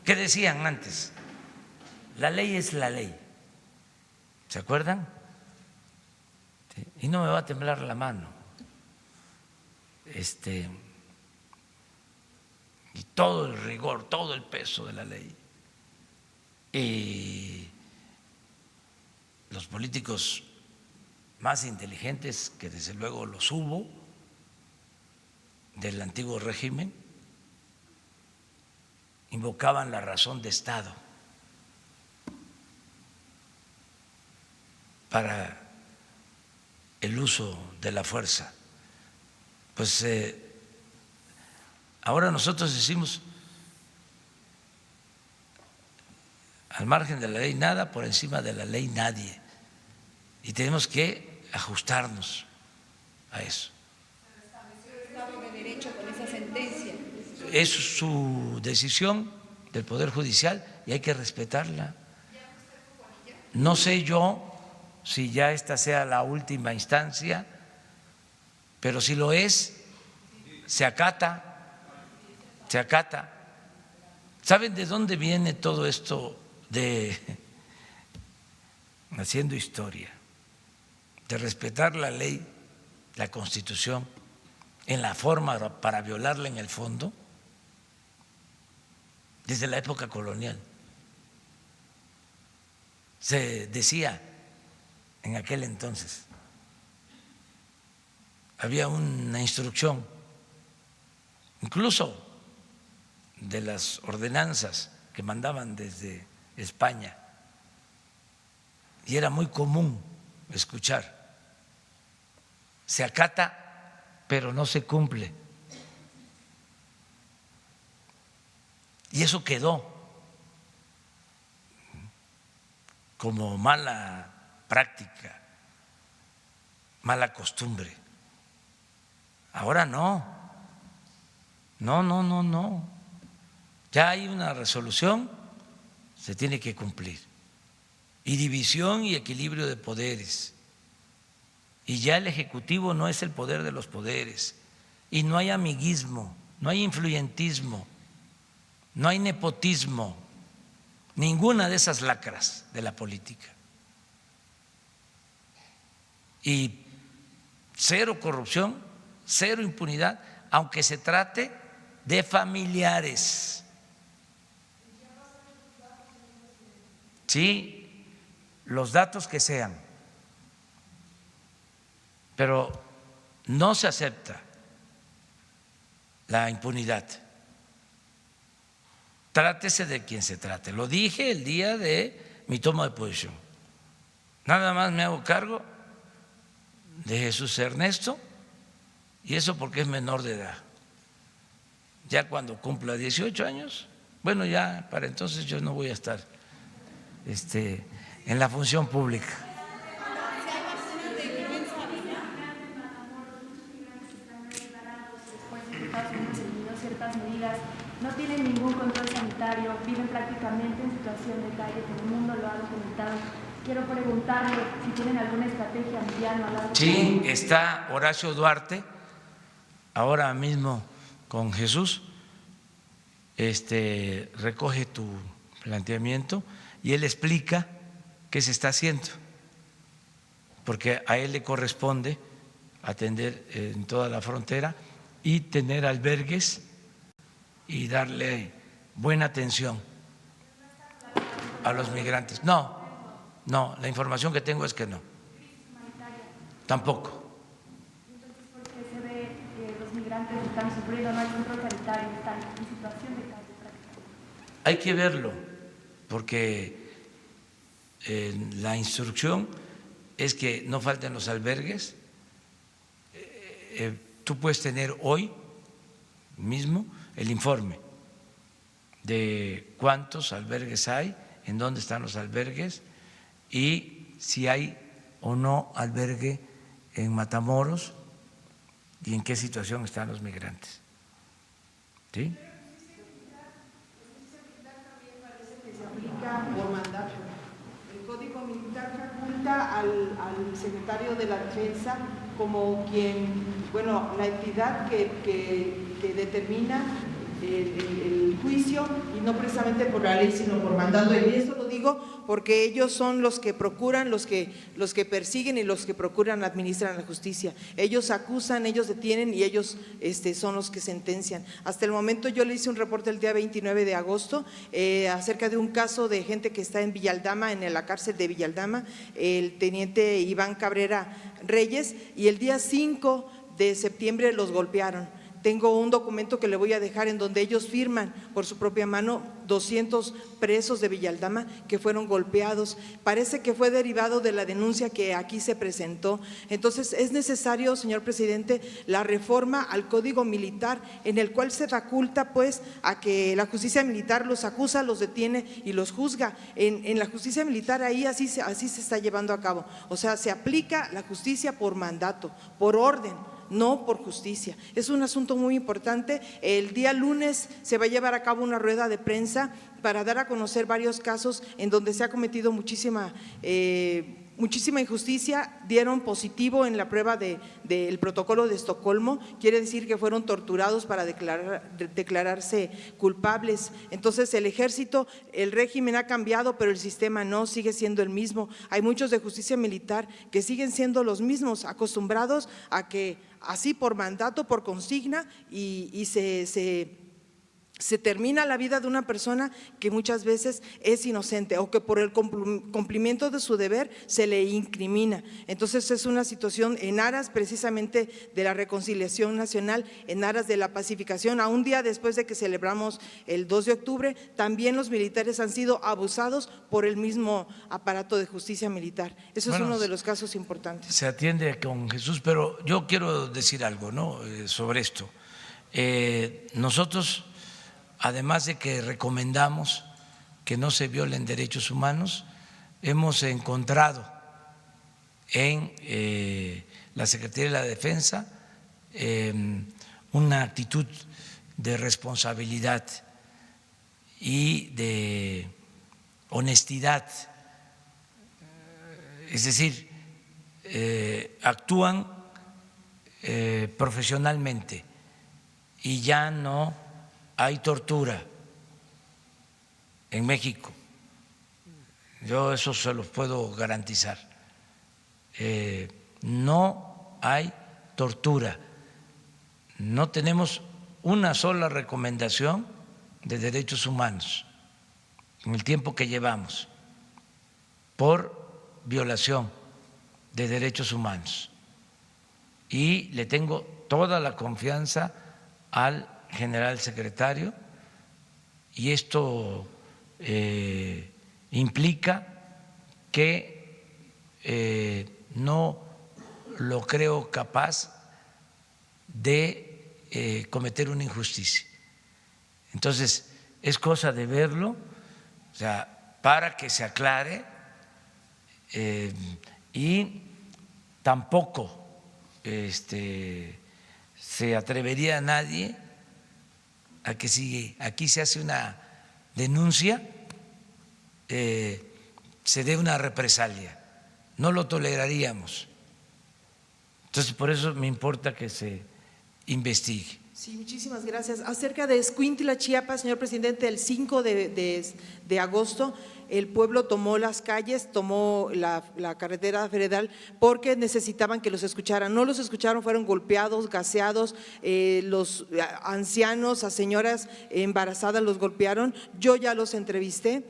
¿Qué decían antes? La ley es la ley. ¿Se acuerdan? Y no me va a temblar la mano. Y todo el rigor, todo el peso de la ley. Y los políticos más inteligentes, que desde luego los hubo del antiguo régimen, invocaban la razón de Estado para el uso de la fuerza. Pues ahora nosotros decimos: al margen de la ley nada, por encima de la ley nadie. Y tenemos que ajustarnos a eso. ¿Se estableció el Estado de Derecho con esa sentencia? Es su decisión del Poder Judicial y hay que respetarla. No sé yo si ya esta sea la última instancia, pero si lo es, se acata, se acata. ¿Saben de dónde viene todo esto de haciendo historia, de respetar la ley, la Constitución, en la forma para violarla en el fondo? Desde la época colonial se decía, en aquel entonces había una instrucción, incluso de las ordenanzas que mandaban desde España y era muy común escuchar: se acata pero no se cumple. Y eso quedó como mala práctica, mala costumbre. Ahora no, no. Ya hay una resolución, se tiene que cumplir. Y división y equilibrio de poderes. Y ya el Ejecutivo no es el poder de los poderes. Y no hay amiguismo, no hay influyentismo, no hay nepotismo, ninguna de esas lacras de la política. Y cero corrupción, cero impunidad, aunque se trate de familiares. Sí, los datos que sean, pero no se acepta la impunidad. Trátese de quien se trate. Lo dije el día de mi toma de posición. Nada más me hago cargo de Jesús Ernesto, y eso porque es menor de edad. Ya cuando cumpla 18 años, bueno, ya para entonces yo no voy a estar en la función pública. Ciertas medidas, no tienen ningún control sanitario, viven prácticamente en situación de calle, todo el mundo lo ha documentado. Quiero preguntarle si tienen alguna estrategia mediano a largo plazo. Sí, está Horacio Duarte ahora mismo con Jesús, recoge tu planteamiento y él explica qué se está haciendo, porque a él le corresponde atender en toda la frontera y tener albergues y darle buena atención a los migrantes. No, la información que tengo es que no. Tampoco. Entonces, ¿por qué se ve que los migrantes están sufriendo, no hay control sanitario, están en situación de calle prácticamente? Hay que verlo, porque la instrucción es que no falten los albergues. Tú puedes tener hoy mismo el informe de cuántos albergues hay, en dónde están los albergues y si hay o no albergue en Matamoros y en qué situación están los migrantes. ¿Sí? Por mandato. El Código Militar faculta al secretario de la Defensa como quien, bueno, la entidad que determina el juicio, y no precisamente por la ley sino por mandato. Y esto lo digo porque ellos son los que procuran, los que persiguen y los que procuran administran la justicia. Ellos acusan, ellos detienen y ellos son los que sentencian. Hasta el momento yo le hice un reporte el día 29 de agosto acerca de un caso de gente que está en Villaldama, en la cárcel de Villaldama, el teniente Iván Cabrera Reyes, y el día 5 de septiembre los golpearon. Tengo un documento que le voy a dejar en donde ellos firman por su propia mano 200 presos de Villaldama que fueron golpeados. Parece que fue derivado de la denuncia que aquí se presentó. Entonces es necesario, señor presidente, la reforma al Código Militar en el cual se faculta pues a que la justicia militar los acusa, los detiene y los juzga. En la justicia militar ahí así se está llevando a cabo. O sea, se aplica la justicia por mandato, por orden, no por justicia. Es un asunto muy importante. El día lunes se va a llevar a cabo una rueda de prensa para dar a conocer varios casos en donde se ha cometido muchísima injusticia. Dieron positivo en la prueba del protocolo de Estocolmo, quiere decir que fueron torturados para declararse culpables. Entonces el ejército, el régimen ha cambiado, pero el sistema no, sigue siendo el mismo. Hay muchos de justicia militar que siguen siendo los mismos, acostumbrados a que así por mandato, por consigna, y se se termina la vida de una persona que muchas veces es inocente o que por el cumplimiento de su deber se le incrimina. Entonces es una situación en aras precisamente de la reconciliación nacional, en aras de la pacificación. A un día después de que celebramos el 2 de octubre, también los militares han sido abusados por el mismo aparato de justicia militar. Eso es uno de los casos importantes. Se atiende con Jesús, pero yo quiero decir algo, ¿no? Sobre esto. Nosotros, además de que recomendamos que no se violen derechos humanos, hemos encontrado en la Secretaría de la Defensa una actitud de responsabilidad y de honestidad, es decir, actúan profesionalmente y ya no hay tortura en México. Yo eso se los puedo garantizar. No hay tortura. No tenemos una sola recomendación de derechos humanos en el tiempo que llevamos por violación de derechos humanos. Y le tengo toda la confianza al general secretario, y esto implica que no lo creo capaz de cometer una injusticia. Entonces, es cosa de verlo, o sea, para que se aclare, y tampoco se atrevería a nadie a que si aquí se hace una denuncia, se dé una represalia. No lo toleraríamos. Entonces, por eso me importa que se investigue. Sí, muchísimas gracias. Acerca de Escuintla, Chiapas, señor presidente, el 5 de agosto el pueblo tomó las calles, tomó la carretera federal porque necesitaban que los escucharan. No los escucharon, fueron golpeados, gaseados, los ancianos, a señoras embarazadas los golpearon. Yo ya los entrevisté.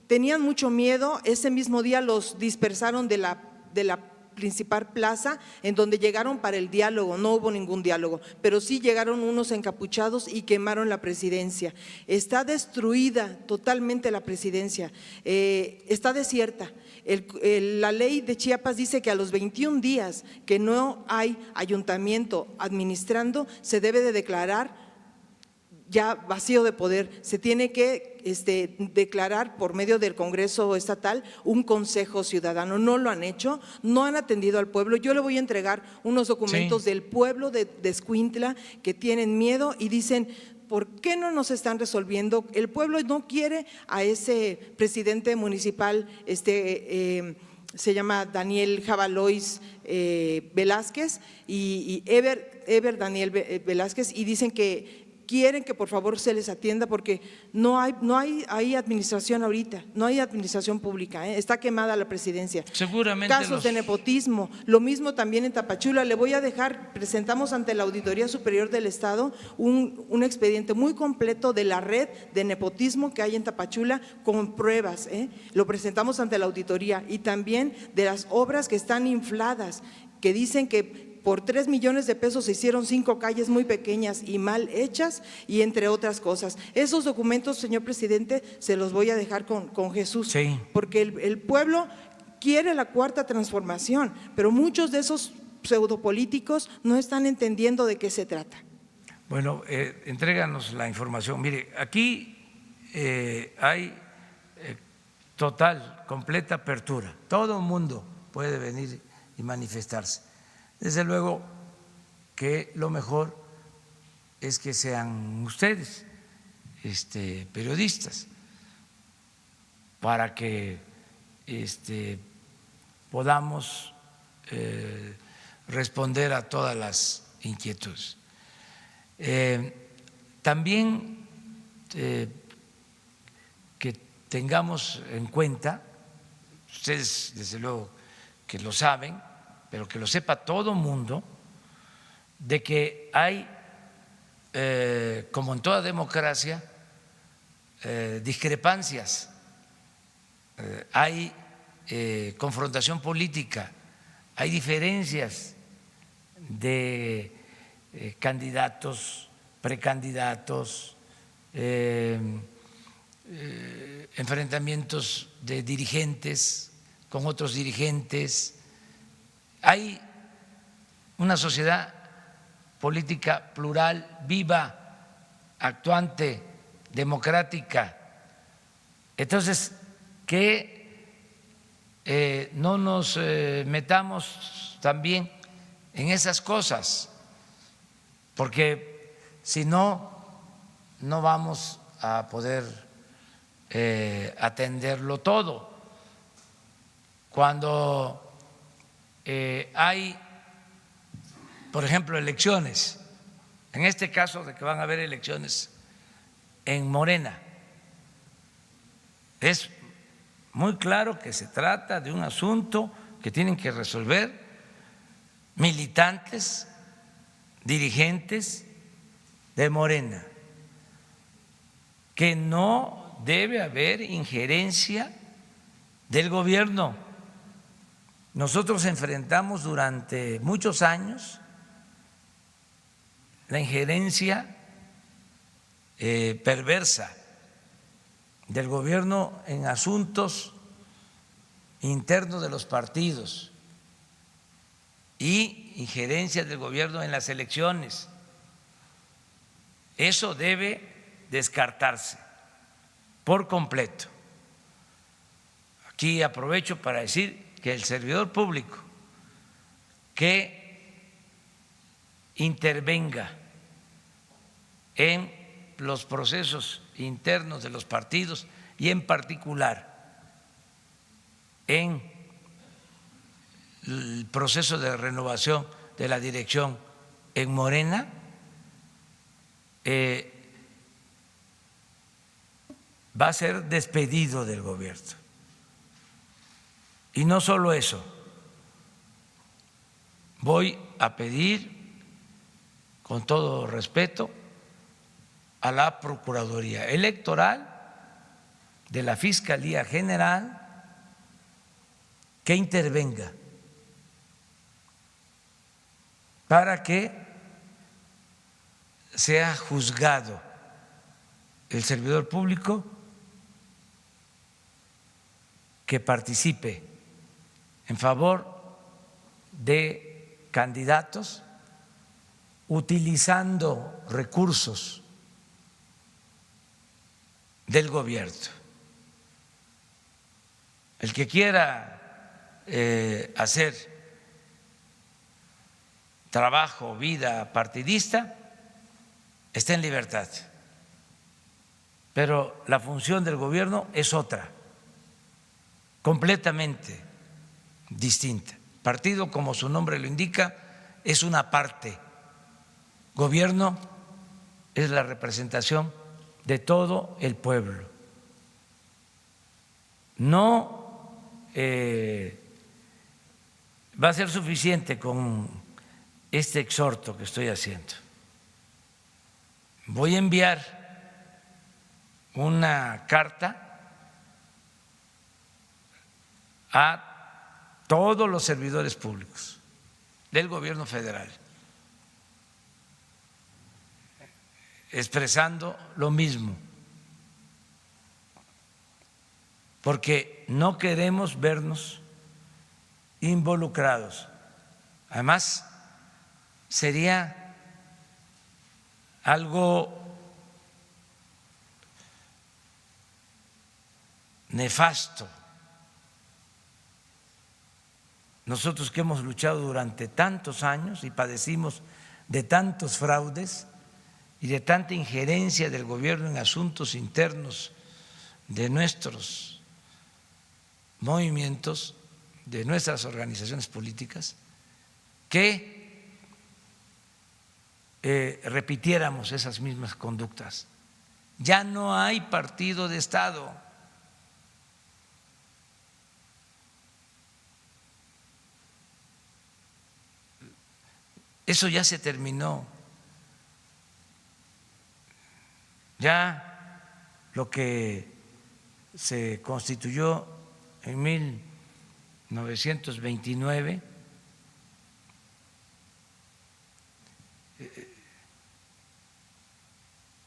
Tenían mucho miedo, ese mismo día los dispersaron de la principal plaza, en donde llegaron para el diálogo. No hubo ningún diálogo, pero sí llegaron unos encapuchados y quemaron la presidencia. Está destruida totalmente la presidencia, está desierta. La ley de Chiapas dice que a los 21 días que no hay ayuntamiento administrando, se debe de declarar ya vacío de poder. Se tiene que declarar por medio del Congreso estatal un consejo ciudadano. No lo han hecho, no han atendido al pueblo. Yo le voy a entregar unos documentos del pueblo de Escuintla que tienen miedo y dicen: ¿por qué no nos están resolviendo? El pueblo no quiere a ese presidente municipal, se llama Daniel Jabalois Velázquez y Eber Daniel Velázquez, y dicen que quieren que por favor se les atienda porque no hay administración ahorita, no hay administración pública, está quemada la presidencia. Seguramente casos de nepotismo, lo mismo también en Tapachula. Le voy a dejar, presentamos ante la Auditoría Superior del Estado un expediente muy completo de la red de nepotismo que hay en Tapachula con pruebas, lo presentamos ante la auditoría, y también de las obras que están infladas, que dicen que por 3 millones de pesos se hicieron 5 calles muy pequeñas y mal hechas, y entre otras cosas. Esos documentos, señor presidente, se los voy a dejar con Jesús, sí, porque el pueblo quiere la cuarta transformación, pero muchos de esos pseudopolíticos no están entendiendo de qué se trata. Bueno, entréganos la información. Mire, aquí hay total, completa apertura. Todo el mundo puede venir y manifestarse. Desde luego que lo mejor es que sean ustedes, periodistas, para que podamos responder a todas las inquietudes. También que tengamos en cuenta, ustedes desde luego que lo saben, pero que lo sepa todo mundo, de que hay, como en toda democracia, discrepancias, hay confrontación política, hay diferencias de candidatos, precandidatos, enfrentamientos de dirigentes con otros dirigentes. Hay una sociedad política plural, viva, actuante, democrática. Entonces, que no nos metamos también en esas cosas, porque si no, no vamos a poder atenderlo todo. Cuando hay, por ejemplo, elecciones, en este caso de que van a haber elecciones en Morena, es muy claro que se trata de un asunto que tienen que resolver militantes, dirigentes de Morena, que no debe haber injerencia del gobierno. Nosotros enfrentamos durante muchos años la injerencia perversa del gobierno en asuntos internos de los partidos y injerencia del gobierno en las elecciones. Eso debe descartarse por completo. Aquí aprovecho para decir que el servidor público que intervenga en los procesos internos de los partidos y en particular en el proceso de renovación de la dirección en Morena, va a ser despedido del gobierno. Y no solo eso, voy a pedir, con todo respeto, a la Procuraduría Electoral de la Fiscalía General que intervenga para que sea juzgado el servidor público que participe en favor de candidatos utilizando recursos del gobierno. El que quiera hacer trabajo, vida partidista, está en libertad, pero la función del gobierno es otra, completamente distinta. Partido, como su nombre lo indica, es una parte. Gobierno es la representación de todo el pueblo. No va a ser suficiente con este exhorto que estoy haciendo. Voy a enviar una carta a todos los servidores públicos del gobierno federal, expresando lo mismo, porque no queremos vernos involucrados. Además, sería algo nefasto. Nosotros que hemos luchado durante tantos años y padecimos de tantos fraudes y de tanta injerencia del gobierno en asuntos internos de nuestros movimientos, de nuestras organizaciones políticas, que repitiéramos esas mismas conductas. Ya no hay partido de Estado. Eso ya se terminó. Ya lo que se constituyó en 1929,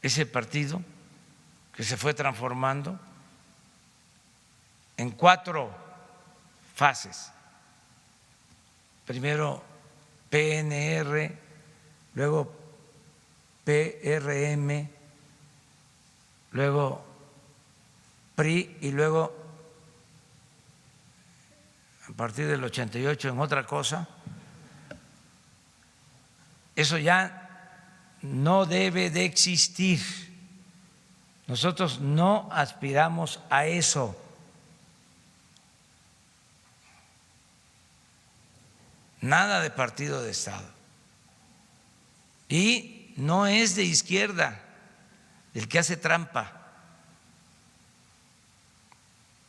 ese partido que se fue transformando en 4 fases. Primero PNR, luego PRM, luego PRI y luego a partir del 88 en otra cosa. Eso ya no debe de existir. Nosotros no aspiramos a eso. Nada de partido de Estado. Y no es de izquierda el que hace trampa.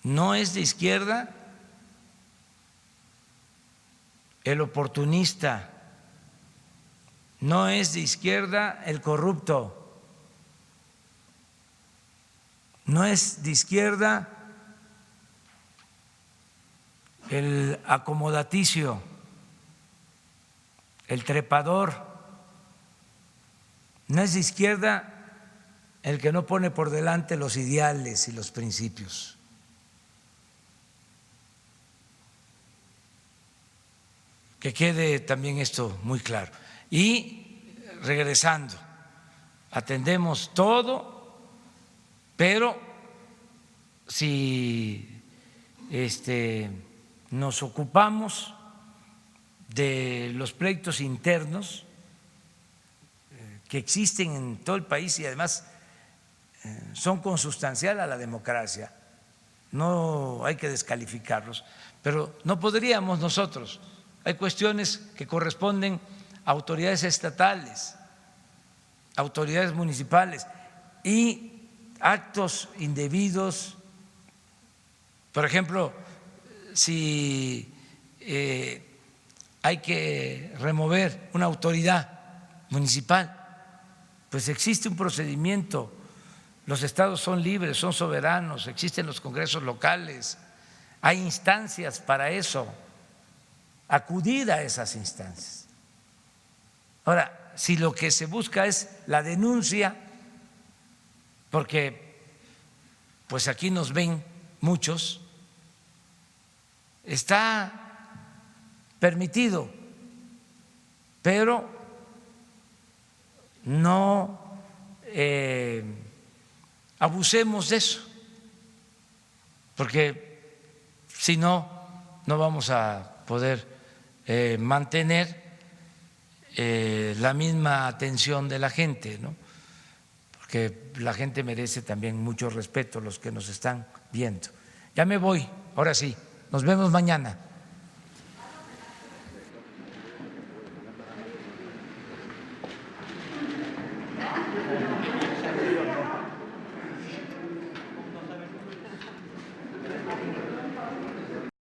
No es de izquierda el oportunista. No es de izquierda el corrupto. No es de izquierda el acomodaticio, el trepador. No es de izquierda el que no pone por delante los ideales y los principios. Que quede también esto muy claro. Y regresando, atendemos todo, pero si nos ocupamos de los pleitos internos que existen en todo el país y además son consustancial a la democracia, no hay que descalificarlos, pero no podríamos nosotros. Hay cuestiones que corresponden a autoridades estatales, autoridades municipales y actos indebidos. Por ejemplo, si hay que remover una autoridad municipal, pues existe un procedimiento. Los estados son libres, son soberanos, existen los congresos locales, hay instancias para eso. Acudir a esas instancias. Ahora, si lo que se busca es la denuncia, porque pues aquí nos ven muchos, está permitido, pero no abusemos de eso, porque si no, no vamos a poder mantener la misma atención de la gente, ¿no? Porque la gente merece también mucho respeto, los que nos están viendo. Ya me voy, ahora sí, nos vemos mañana.